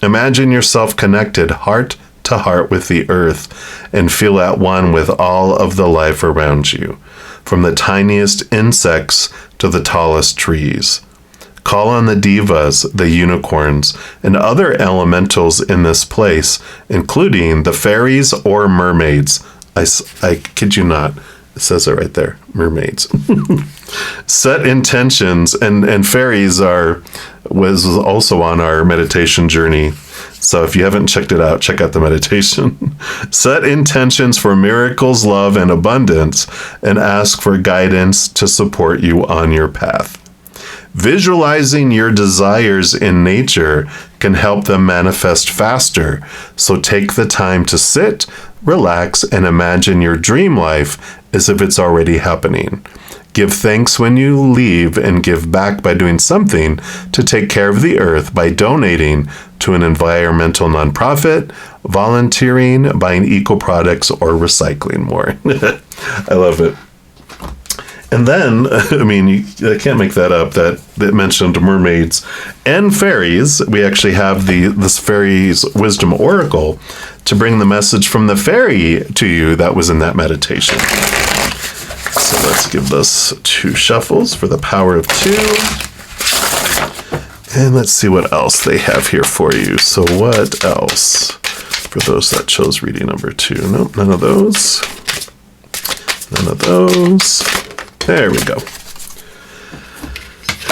Imagine yourself connected heart to heart with the earth and feel at one with all of the life around you, from the tiniest insects to the tallest trees. Call on the divas, the unicorns, and other elementals in this place, including the fairies or mermaids. I kid you not. It says it right there, mermaids. Set intentions, and fairies was also on our meditation journey. So if you haven't checked it out, check out the meditation. Set intentions for miracles, love, and abundance, and ask for guidance to support you on your path. Visualizing your desires in nature can help them manifest faster. So take the time to sit, relax, and imagine your dream life as if it's already happening. Give thanks when you leave and give back by doing something to take care of the earth by donating to an environmental nonprofit, volunteering, buying eco products, or recycling more. I love it. And then, I mean, I can't make that up, that mentioned mermaids and fairies. We actually have this fairies wisdom oracle to bring the message from the fairy to you that was in that meditation. So let's give this 2 shuffles for the power of 2. And let's see what else they have here for you. So what else for those that chose reading number 2? Nope, none of those. None of those. There we go.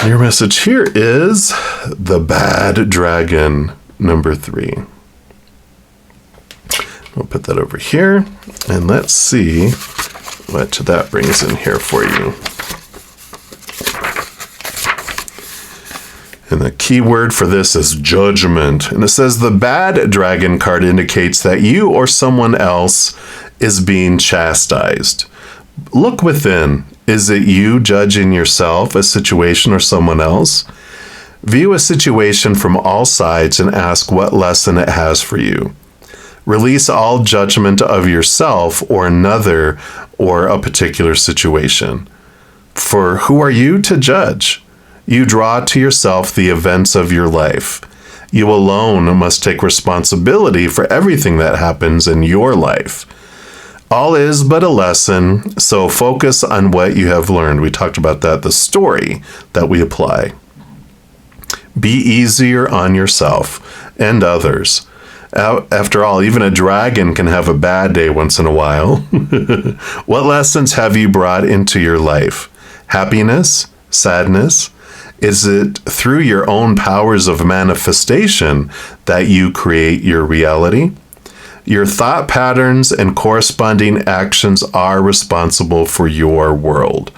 Your message here is the bad dragon, number 3. We'll put that over here, and let's see what that brings in here for you. And the key word for this is judgment. And it says the bad dragon card indicates that you or someone else is being chastised. Look within. Is it you judging yourself, a situation, or someone else? View a situation from all sides and ask what lesson it has for you. Release all judgment of yourself or another or a particular situation. For who are you to judge? You draw to yourself the events of your life. You alone must take responsibility for everything that happens in your life. All is but a lesson, so focus on what you have learned. We talked about that, the story that we apply. Be easier on yourself and others. After all, even a dragon can have a bad day once in a while. What lessons have you brought into your life? Happiness? Sadness? Is it through your own powers of manifestation that you create your reality? Your thought patterns and corresponding actions are responsible for your world.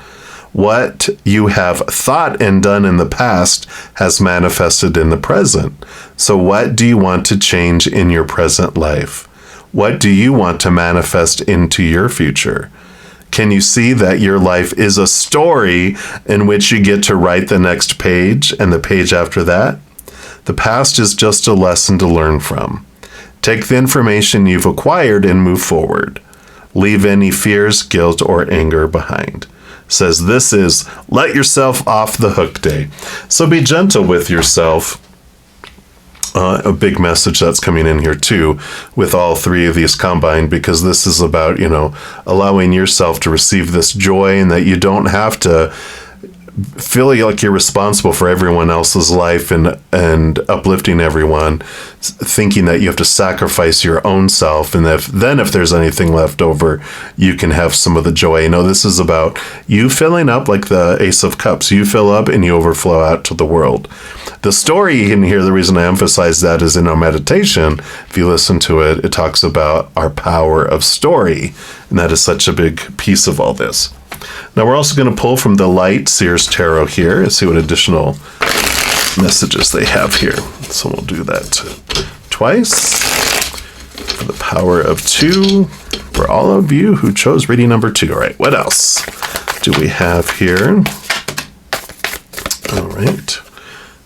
What you have thought and done in the past has manifested in the present. So what do you want to change in your present life? What do you want to manifest into your future? Can you see that your life is a story in which you get to write the next page and the page after that? The past is just a lesson to learn from. Take the information you've acquired and move forward. Leave any fears, guilt, or anger behind. Says this is let yourself off the hook day. So be gentle with yourself. A big message that's coming in here too with all 3 of these combined, because this is about, allowing yourself to receive this joy and that you don't have to feel like you're responsible for everyone else's life and uplifting everyone, thinking that you have to sacrifice your own self, and if there's anything left over, you can have some of the joy. This is about you filling up like the Ace of Cups. You fill up and you overflow out to the world. The story in here, the reason I emphasize that is in our meditation, if you listen to it, it talks about our power of story, and that is such a big piece of all this. Now we're also going to pull from the Light Seers Tarot here and see what additional messages they have here. So we'll do that twice for the power of 2 for all of you who chose reading number 2. All right, what else do we have here? All right,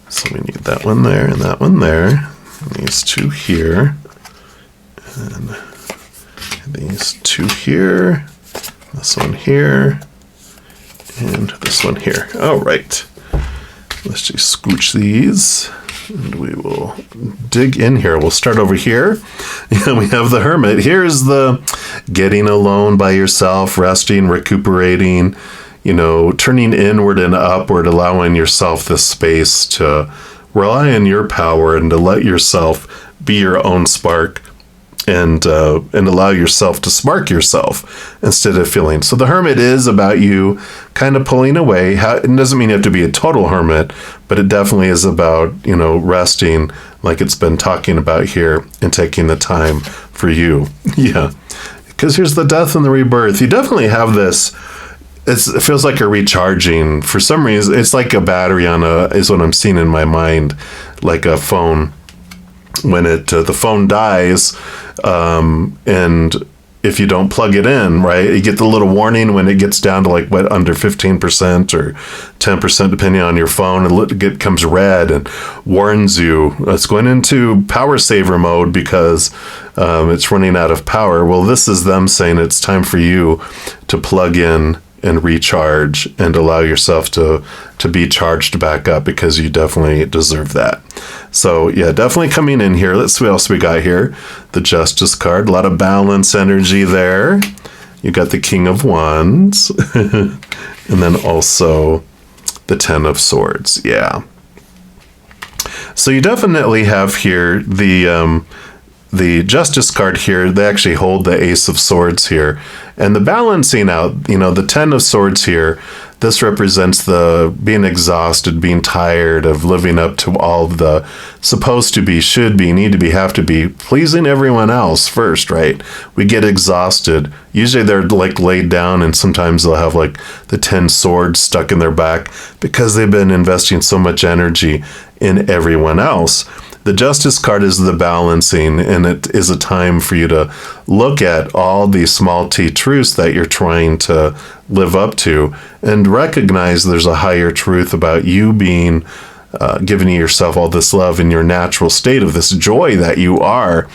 so we need that one there and that one there. And these 2 here. And these 2 here. This one here. And this one here. All right. Let's just scooch these. And we will dig in here. We'll start over here. And we have the Hermit. Here's the getting alone by yourself, resting, recuperating, turning inward and upward, allowing yourself this space to rely on your power and to let yourself be your own spark and allow yourself to spark yourself instead of feeling. So the Hermit is about you kind of pulling away. It doesn't mean you have to be a total hermit, but it definitely is about, resting like it's been talking about here and taking the time for you. Yeah. Because here's the death and the rebirth. You definitely have this. It feels like a recharging. For some reason, it's like a battery is what I'm seeing in my mind, like a phone. When the phone dies, and if you don't plug it in, right, you get the little warning when it gets down to under 15% or 10%, depending on your phone. It comes red and warns you it's going into power saver mode because it's running out of power. Well, this is them saying it's time for you to plug in and recharge and allow yourself to be charged back up, because you definitely deserve that. So yeah, definitely coming in here. Let's see what else we got here. The Justice card, a lot of balance energy there. You got the King of Wands and then also the 10 of Swords. Yeah. So you definitely have here the Justice card here. They actually hold the Ace of Swords here. And the balancing out, the 10 of Swords here, this represents the being exhausted, being tired of living up to all the supposed to be, should be, need to be, have to be, pleasing everyone else first, right? We get exhausted. Usually they're laid down, and sometimes they'll have the 10 swords stuck in their back because they've been investing so much energy in everyone else. The Justice card is the balancing, and it is a time for you to look at all these small t truths that you're trying to live up to and recognize there's a higher truth about you being giving yourself all this love in your natural state of this joy that you are.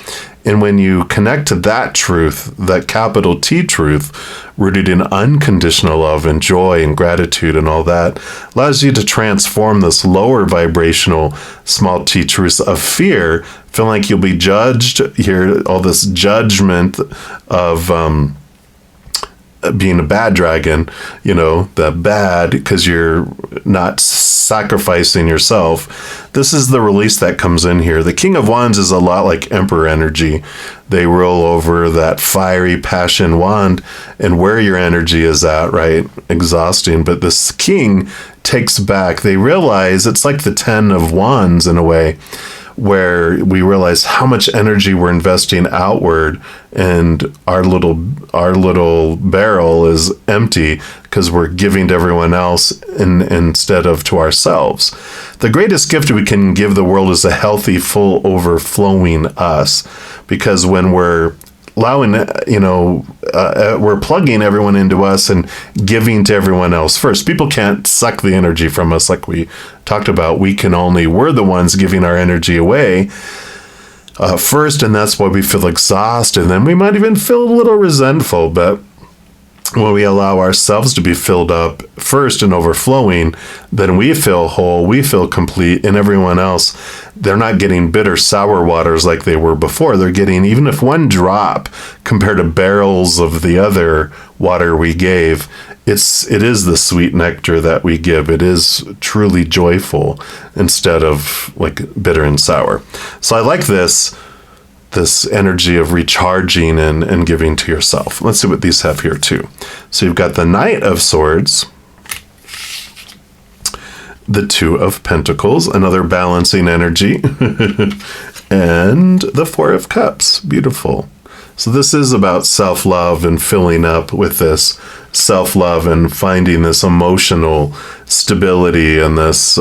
And when you connect to that truth, that capital T truth, rooted in unconditional love and joy and gratitude and all that, allows you to transform this lower vibrational small t truths of fear, feeling like you'll be judged here, all this judgment of being a bad dragon, the bad, because you're not sacrificing yourself. This is the release that comes in here. The King of Wands is a lot like Emperor energy. They roll over that fiery passion wand, and where your energy is at, right? Exhausting. But this King takes back. They realize it's like the 10 of Wands in a way, where we realize how much energy we're investing outward, and our little barrel is empty because we're giving to everyone else instead of to ourselves. The greatest gift we can give the world is a healthy, full, overflowing us, because when we're allowing, we're plugging everyone into us and giving to everyone else first. People can't suck the energy from us like we talked about. We're the ones giving our energy away first, and that's why we feel exhausted. And then we might even feel a little resentful, but when we allow ourselves to be filled up first and overflowing, then we feel whole, we feel complete, and everyone else, they're not getting bitter, sour waters like they were before. They're getting, even if one drop compared to barrels of the other water we gave, it is the sweet nectar that we give. It is truly joyful instead of bitter and sour. So I like this energy of recharging and giving to yourself. Let's see what these have here too. So you've got the Knight of Swords, the 2 of Pentacles, another balancing energy, and the 4 of Cups. Beautiful. So this is about self-love and filling up with this self-love and finding this emotional stability and this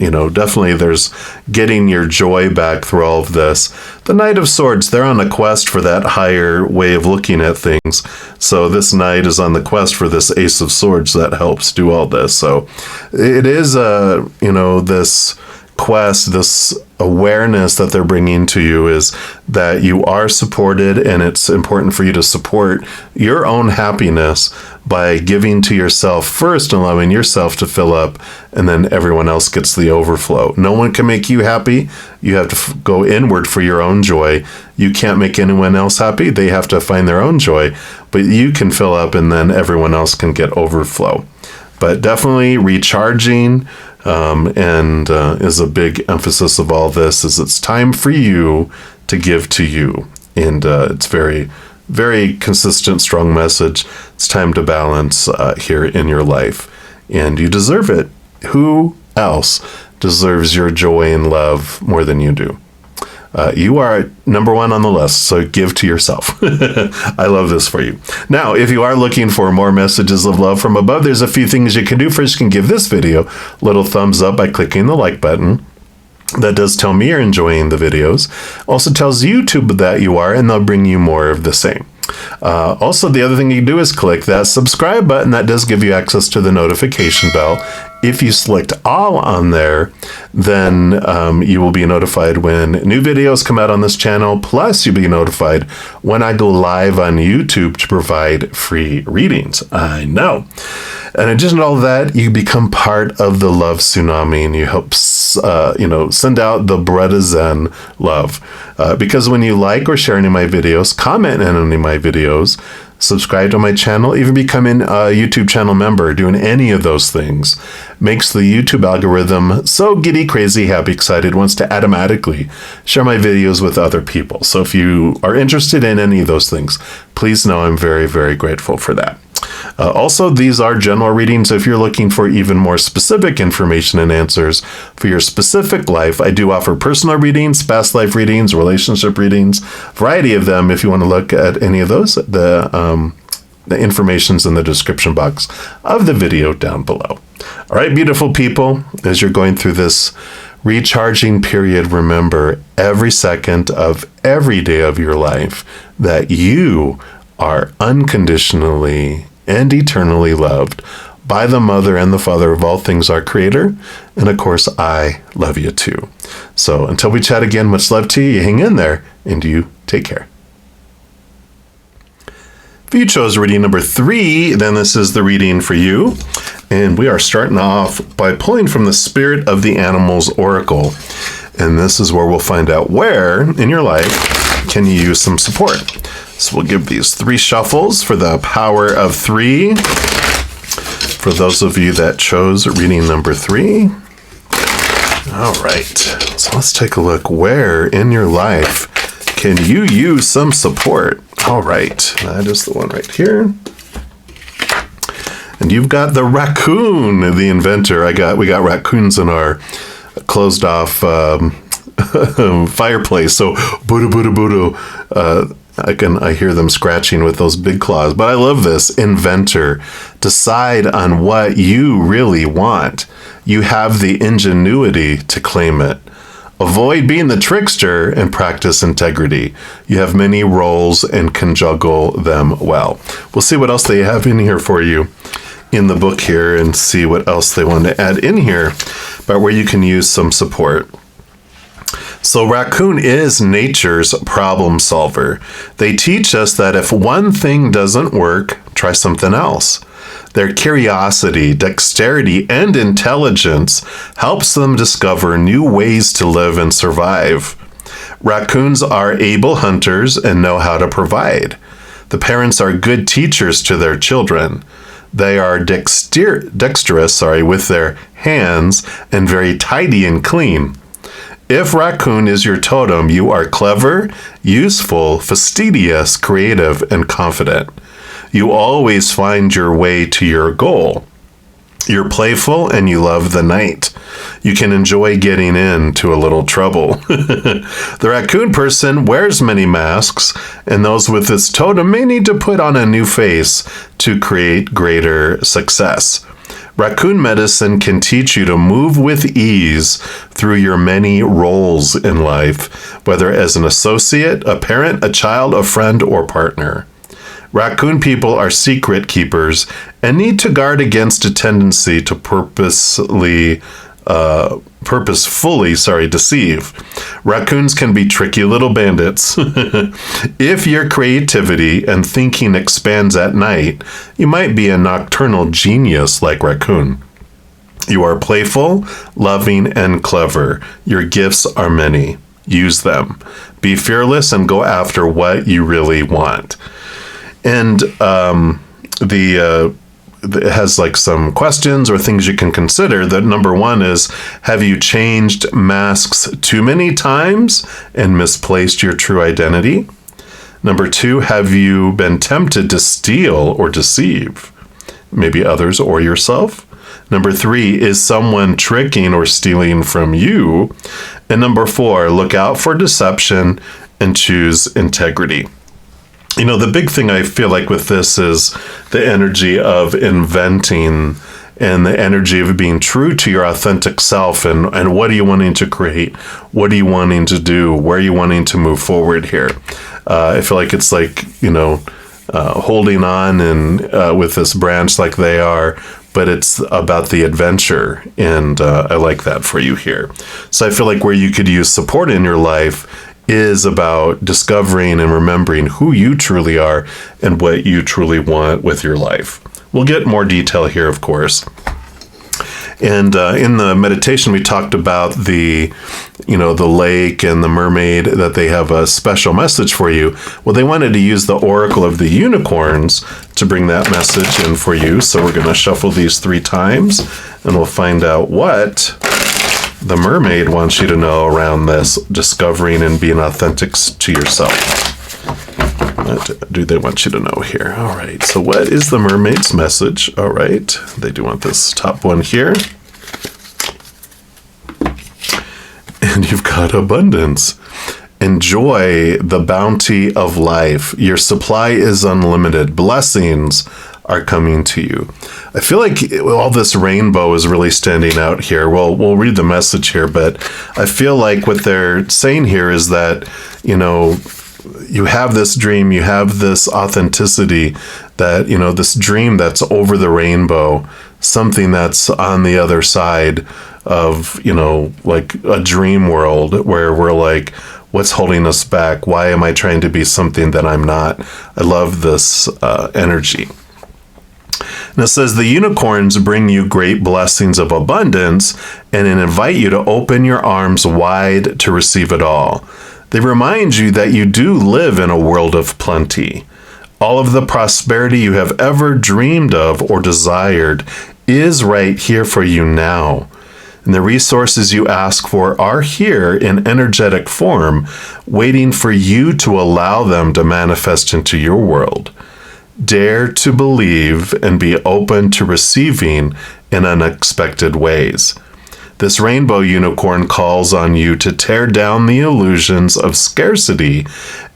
definitely there's getting your joy back through all of this. The Knight of Swords, they're on a quest for that higher way of looking at things. So this knight is on the quest for this Ace of Swords that helps do all this. So it is, this quest, this awareness that they're bringing to you is that you are supported, and it's important for you to support your own happiness by giving to yourself first, allowing yourself to fill up, and then everyone else gets the overflow. No one can make you happy. You have to go inward for your own joy. You can't make anyone else happy. They have to find their own joy, but you can fill up, and then everyone else can get overflow. But definitely recharging, and is a big emphasis of all this, is it's time for you to give to you. And it's very, very consistent, strong message. It's time to balance here in your life. And you deserve it. Who else deserves your joy and love more than you do? You are number one on the list, so give to yourself. I love this for you. Now, if you are looking for more messages of love from above, there's a few things you can do. First, you can give this video a little thumbs up by clicking the like button. That does tell me you're enjoying the videos. Also tells YouTube that you are, and they'll bring you more of the same. Also, the other thing you can do is click that subscribe button. That does give you access to the notification bell. If you select all on there, then you will be notified when new videos come out on this channel. Plus, you'll be notified when I go live on YouTube to provide free readings. I know. In addition to all that, you become part of the love tsunami, and you help, send out the Bretta Zen love. Because when you like or share any of my videos, comment on any of my videos, subscribe to my channel, even becoming a YouTube channel member, doing any of those things makes the YouTube algorithm so giddy, crazy, happy, excited, wants to automatically share my videos with other people. So if you are interested in any of those things, please know I'm very, very grateful for that. Also, these are general readings. If you're looking for even more specific information and answers for your specific life, I do offer personal readings, past life readings, relationship readings, variety of them. If you want to look at any of those, the information's in the description box of the video down below. All right, beautiful people, as you're going through this recharging period, remember every second of every day of your life that you are unconditionally and eternally loved by the Mother and the Father of all things, our Creator. And of course, I love you too. So until we chat again, much love to you. You hang in there, and you take care. If you chose reading number 3, then this is the reading for you. And we are starting off by pulling from the Spirit of the Animals Oracle. And this is where we'll find out where in your life can you use some support. So we'll give these 3 shuffles for the power of 3. For those of you that chose reading number 3. All right, so let's take a look. Where in your life can you use some support? All right, that is the one right here. And you've got the raccoon, the inventor. We got raccoons in our closed off fireplace. So Buddha. I hear them scratching with those big claws. But I love this. Inventor. Decide on what you really want. You have the ingenuity to claim it. Avoid being the trickster and practice integrity. You have many roles and can juggle them well. We'll see what else they have in here for you in the book here, and see what else they want to add in here about where you can use some support. So raccoon is nature's problem solver. They teach us that if one thing doesn't work, try something else. Their curiosity, dexterity, and intelligence helps them discover new ways to live and survive. Raccoons are able hunters and know how to provide. The parents are good teachers to their children. They are dexterous with their hands and very tidy and clean. If raccoon is your totem, you are clever, useful, fastidious, creative, and confident. You always find your way to your goal. You're playful and you love the night. You can enjoy getting into a little trouble. The raccoon person wears many masks, and those with this totem may need to put on a new face to create greater success. Raccoon medicine can teach you to move with ease through your many roles in life, whether as an associate, a parent, a child, a friend, or partner. Raccoon people are secret keepers and need to guard against a tendency to purposefully deceive. Raccoons can be tricky little bandits. If your creativity and thinking expands at night, you might be a nocturnal genius like Raccoon. You are playful, loving, and clever. Your gifts are many. Use them. Be fearless and go after what you really want. And it has like some questions or things you can consider. That number one is, have you changed masks too many times and misplaced your true identity? Number two, have you been tempted to steal or deceive maybe others or yourself? Number three, is someone tricking or stealing from you? And number four, look out for deception and choose integrity. You know, the big thing I feel like with this is the energy of inventing and the energy of being true to your authentic self, and what are you wanting to create? What are you wanting to do? Where are you wanting to move forward here? I feel like it's like, holding on and with this branch like they are, but it's about the adventure, and I like that for you here. So I feel like where you could use support in your life is about discovering and remembering who you truly are and what you truly want with your life. We'll get more detail here, of course. And in the meditation, we talked about the lake and the mermaid, that they have a special message for you. Well, they wanted to use the oracle of the unicorns to bring that message in for you. So we're going to shuffle these 3 times, and we'll find out what the mermaid wants you to know around this discovering and being authentic to yourself. What do they want you to know here? All right. So what is the mermaid's message? All right. They do want this top one here. And you've got abundance. Enjoy the bounty of life. Your supply is unlimited. Blessings are coming to you. I feel like all this rainbow is really standing out here. Well, we'll read the message here, but I feel like what they're saying here is that, you have this dream, you have this authenticity, that, this dream that's over the rainbow, something that's on the other side of, like a dream world where we're like, what's holding us back? Why am I trying to be something that I'm not? I love this energy. And it says, the unicorns bring you great blessings of abundance and invite you to open your arms wide to receive it all. They remind you that you do live in a world of plenty. All of the prosperity you have ever dreamed of or desired is right here for you now. And the resources you ask for are here in energetic form, waiting for you to allow them to manifest into your world. Dare to believe and be open to receiving in unexpected ways. This rainbow unicorn calls on you to tear down the illusions of scarcity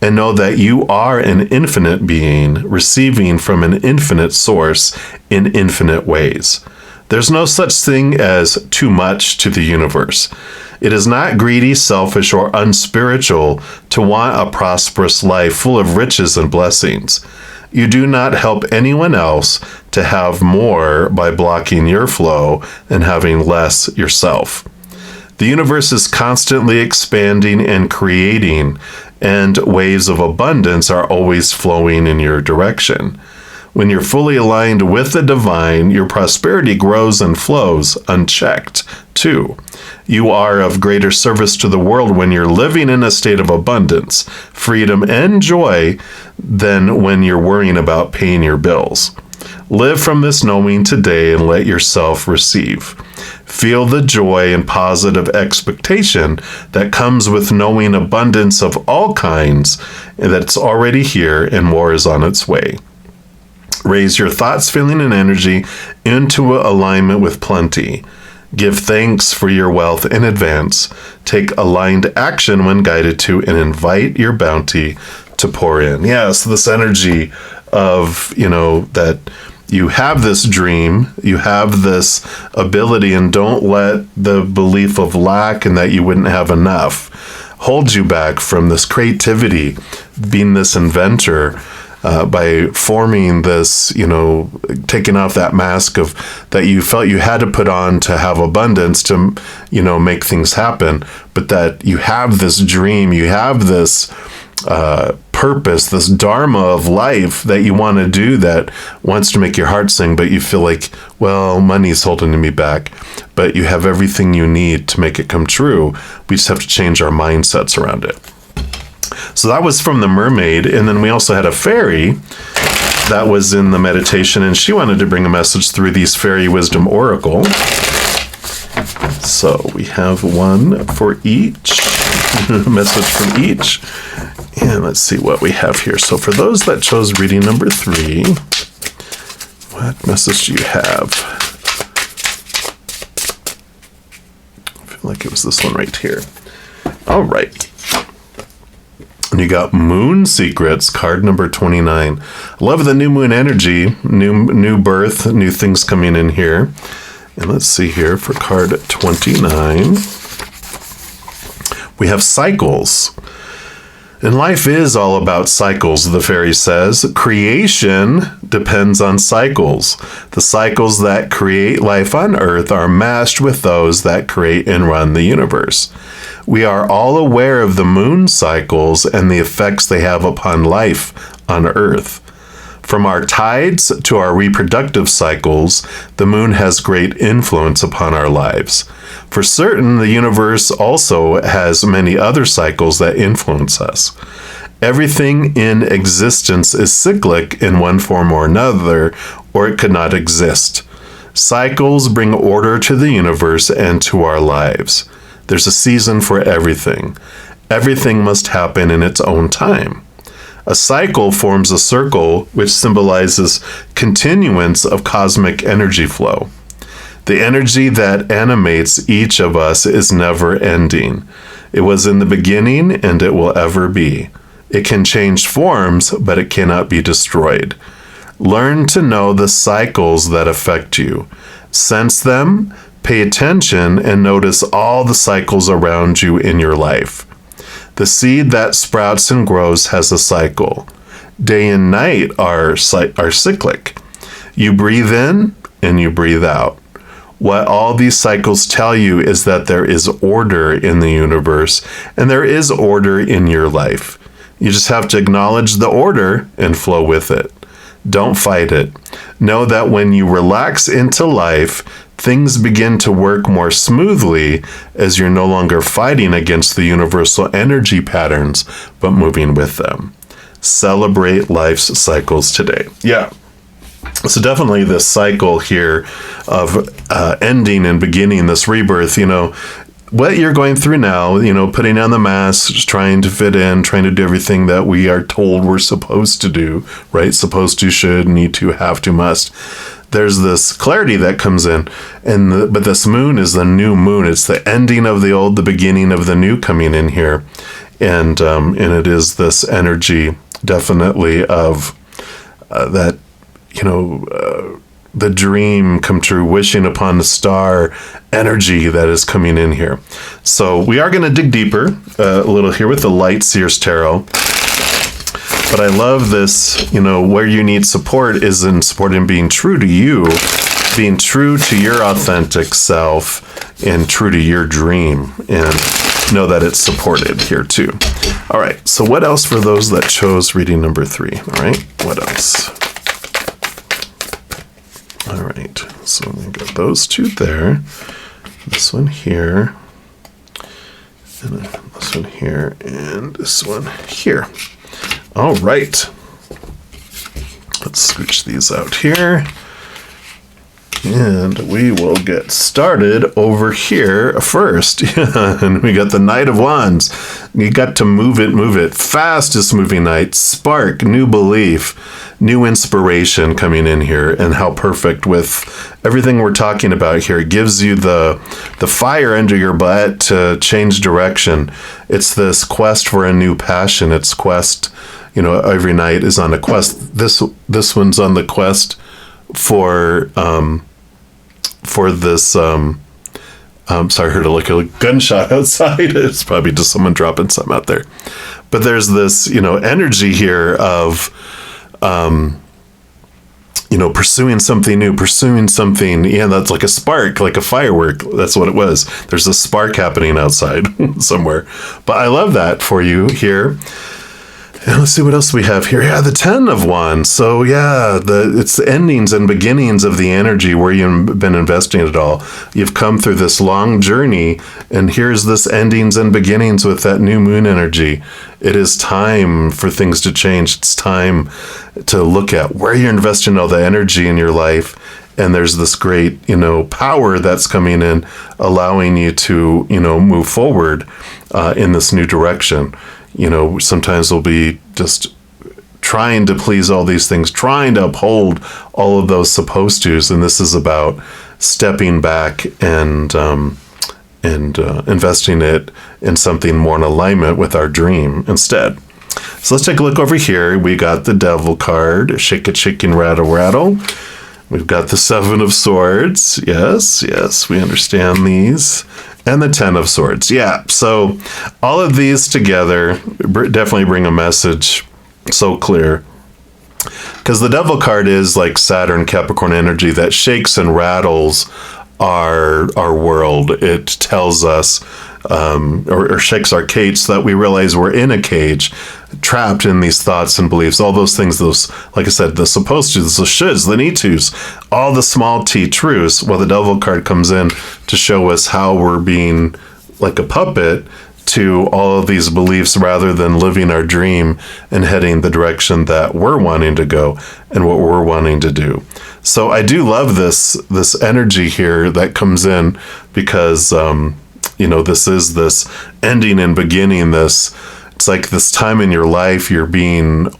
and know that you are an infinite being receiving from an infinite source in infinite ways. There's no such thing as too much to the universe. It is not greedy, selfish, or unspiritual to want a prosperous life full of riches and blessings. You do not help anyone else to have more by blocking your flow and having less yourself. The universe is constantly expanding and creating, and waves of abundance are always flowing in your direction. When you're fully aligned with the divine, your prosperity grows and flows unchecked, too. You are of greater service to the world when you're living in a state of abundance, freedom, and joy than when you're worrying about paying your bills. Live from this knowing today and let yourself receive. Feel the joy and positive expectation that comes with knowing abundance of all kinds, and that it's already here and more is on its way. Raise your thoughts, feeling, and energy into alignment with plenty. Give thanks for your wealth in advance. Take aligned action when guided to, and invite your bounty to pour in. Yes, this energy of, that you have this dream, you have this ability, and don't let the belief of lack and that you wouldn't have enough hold you back from this creativity, being this inventor, by forming this, taking off that mask of that you felt you had to put on to have abundance, to, make things happen, but that you have this dream, you have this purpose, this dharma of life that you want to do, that wants to make your heart sing, but you feel like, well, money's holding me back. But you have everything you need to make it come true. We just have to change our mindsets around it. So that was from the mermaid. And then we also had a fairy that was in the meditation, and she wanted to bring a message through these fairy wisdom oracle. So we have one for each, a message from each. And let's see what we have here. So for those that chose reading number 3, what message do you have? I feel like it was this one right here. All right. And you got Moon Secrets, card number 29. Love the new moon energy, new birth, new things coming in here. And let's see here for card 29. We have cycles. And life is all about cycles, the fairy says. Creation depends on cycles. The cycles that create life on Earth are matched with those that create and run the universe. We are all aware of the moon cycles and the effects they have upon life on Earth. From our tides to our reproductive cycles, the moon has great influence upon our lives. For certain, the universe also has many other cycles that influence us. Everything in existence is cyclic in one form or another, or it could not exist. Cycles bring order to the universe and to our lives. There's a season for everything. Everything must happen in its own time. A cycle forms a circle, which symbolizes continuance of cosmic energy flow. The energy that animates each of us is never ending. It was in the beginning and it will ever be. It can change forms, but it cannot be destroyed. Learn to know the cycles that affect you. Sense them, pay attention, and notice all the cycles around you in your life. The seed that sprouts and grows has a cycle. Day and night are cyclic. You breathe in and you breathe out. What all these cycles tell you is that there is order in the universe and there is order in your life. You just have to acknowledge the order and flow with it. Don't fight it. Know that when you relax into life, things begin to work more smoothly as you're no longer fighting against the universal energy patterns, but moving with them. Celebrate life's cycles today. Yeah. So definitely this cycle here of ending and beginning, this rebirth, what you're going through now, putting on the mask, trying to fit in, trying to do everything that we are told we're supposed to do, right? Supposed to, should, need to, have to, must. There's this clarity that comes in, but this moon is the new moon. It's the ending of the old, the beginning of the new coming in here, and it is this energy definitely of that, the dream come true, wishing upon the star energy that is coming in here. So we are going to dig deeper a little here with the Light Seers Tarot. But I love this, where you need support is in supporting being true to you, being true to your authentic self, and true to your dream, and know that it's supported here too. All right, so what else for those that chose reading number 3? All right, what else? All right, so we got those 2 there, this one here, and this one here, and this one here. All right, let's scooch these out here, and we will get started over here first. And we got the Knight of Wands. You got to move it. Fastest moving knight, spark, new belief, new inspiration coming in here, and how perfect with everything we're talking about here. It gives you the fire under your butt to change direction. It's this quest for a new passion. It's quest. Every night is on a quest. This one's on the quest for this. Sorry, I heard a gunshot outside. It's probably just someone dropping something out there. But there's this, energy here of, pursuing something new, pursuing something. Yeah, that's like a spark, like a firework. That's what it was. There's a spark happening outside somewhere. But I love that for you here. And let's see what else we have here. Yeah, the 10 of Wands. So yeah, it's the endings and beginnings of the energy where you've been investing it all. You've come through this long journey, and here's this endings and beginnings with that new moon energy. It is time for things to change. It's time to look at where you're investing all the energy in your life. And there's this great, power that's coming in, allowing you to, move forward in this new direction. Sometimes we'll be just trying to please all these things, trying to uphold all of those supposed tos. And this is about stepping back and investing it in something more in alignment with our dream instead. So let's take a look over here. We got the Devil card, shake it, shaking, rattle, rattle. We've got the 7 of Swords. Yes, we understand these. And the 10 of Swords. Yeah, so all of these together definitely bring a message so clear. Because the Devil card is like Saturn, Capricorn energy that shakes and rattles our world. It tells us, or shakes our cage so that we realize we're in a cage, trapped in these thoughts and beliefs, all those things, those, like I said, the supposed to, the shoulds, the need tos, all the small t truths. Well, the Devil card comes in to show us how we're being like a puppet to all of these beliefs rather than living our dream and heading the direction that we're wanting to go and what we're wanting to do. So I do love this energy here that comes in because, this is this ending and beginning, it's like this time in your life,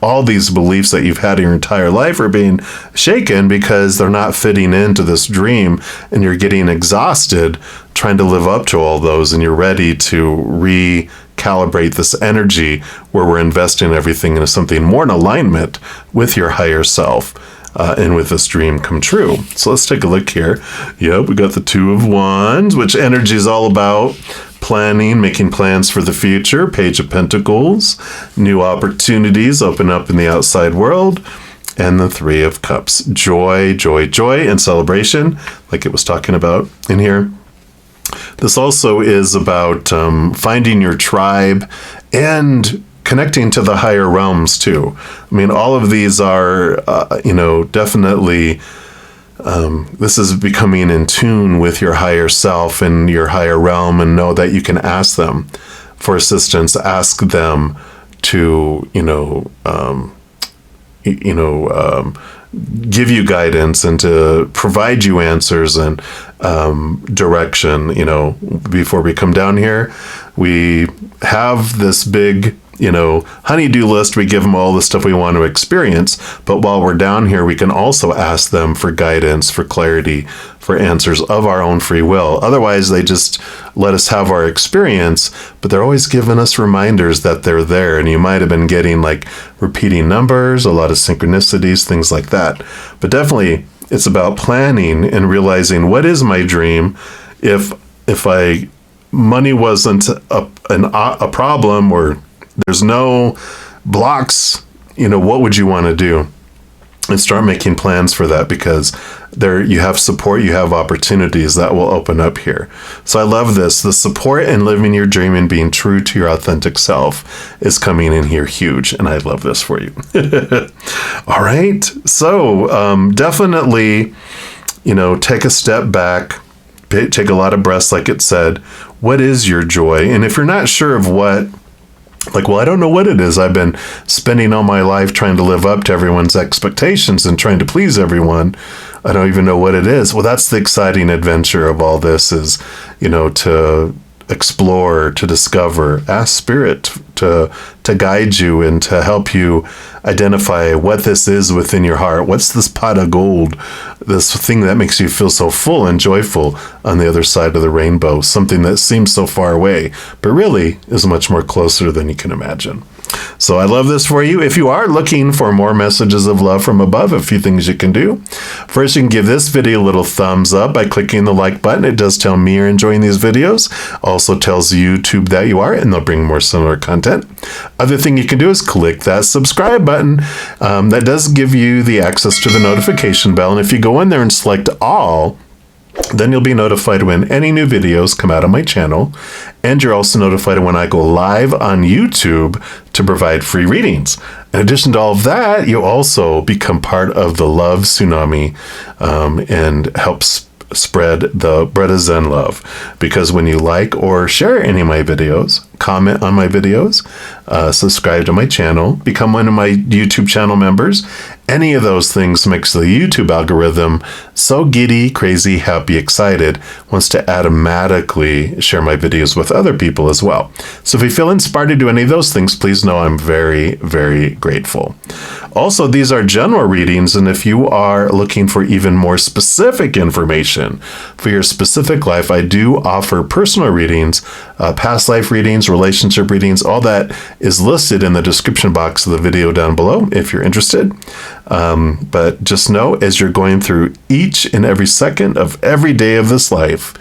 all these beliefs that you've had your entire life are being shaken because they're not fitting into this dream, and you're getting exhausted trying to live up to all those, and you're ready to recalibrate this energy where we're investing everything into something more in alignment with your higher self. And with this dream come true. So let's take a look here. Yep, we got the 2 of Wands, which energy is all about planning, making plans for the future. Page of Pentacles, new opportunities open up in the outside world. And the 3 of Cups, joy, joy, joy, and celebration, like it was talking about in here. This also is about finding your tribe and connecting to the higher realms too. I mean, all of these are, definitely, this is becoming in tune with your higher self and your higher realm, and know that you can ask them for assistance, ask them to, give you guidance and to provide you answers and direction. Before we come down here, we have this big honey-do list. We give them all the stuff we want to experience, but while we're down here, we can also ask them for guidance, for clarity, for answers of our own free will. Otherwise, they just let us have our experience, but they're always giving us reminders that they're there, and you might have been getting like repeating numbers, a lot of synchronicities, things like that. But definitely, it's about planning and realizing, what is my dream? If money wasn't a problem, or there's no blocks, what would you want to do? And start making plans for that, because there you have support, you have opportunities that will open up here. So I love this. The support and living your dream and being true to your authentic self is coming in here huge. And I love this for you. All right. So definitely, take a step back, take a lot of breaths, like it said. What is your joy? And if you're not sure of what, I don't know what it is. I've been spending all my life trying to live up to everyone's expectations and trying to please everyone. I don't even know what it is. Well, that's the exciting adventure of all this is, to explore, to discover, ask Spirit to guide you and to help you identify what this is within your heart. What's this pot of gold, this thing that makes you feel so full and joyful on the other side of the rainbow, something that seems so far away, but really is much more closer than you can imagine. So I love this for you. If you are looking for more messages of love from above, a few things you can do. First, you can give this video a little thumbs up by clicking the like button. It does tell me you're enjoying these videos. Also tells YouTube that you are, and they'll bring more similar content. Other thing you can do is click that subscribe button. That does give you the access to the notification bell. And if you go in there and select all, then you'll be notified when any new videos come out on my channel, and you're also notified when I go live on YouTube to provide free readings. In addition to all of that, you'll also become part of the love tsunami and help spread the Bretta Zen love. Because when you like or share any of my videos, comment on my videos, subscribe to my channel, become one of my YouTube channel members, any of those things makes the YouTube algorithm so giddy, crazy, happy, excited, wants to automatically share my videos with other people as well. So if you feel inspired to do any of those things, please know I'm very, very grateful. Also, these are general readings, and if you are looking for even more specific information for your specific life, I do offer personal readings, past life readings, relationship readings. All that is listed in the description box of the video down below if you're interested. But just know, as you're going through each and every second of every day of this life,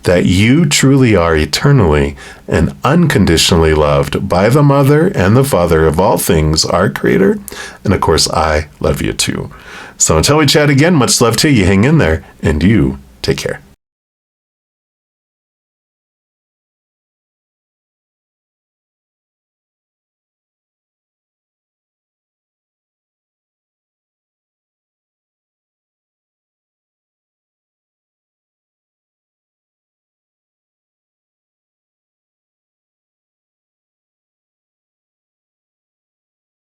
that you truly are eternally and unconditionally loved by the Mother and the Father of all things, our Creator. And of course, I love you too. So until we chat again, much love to you. You hang in there, and you take care.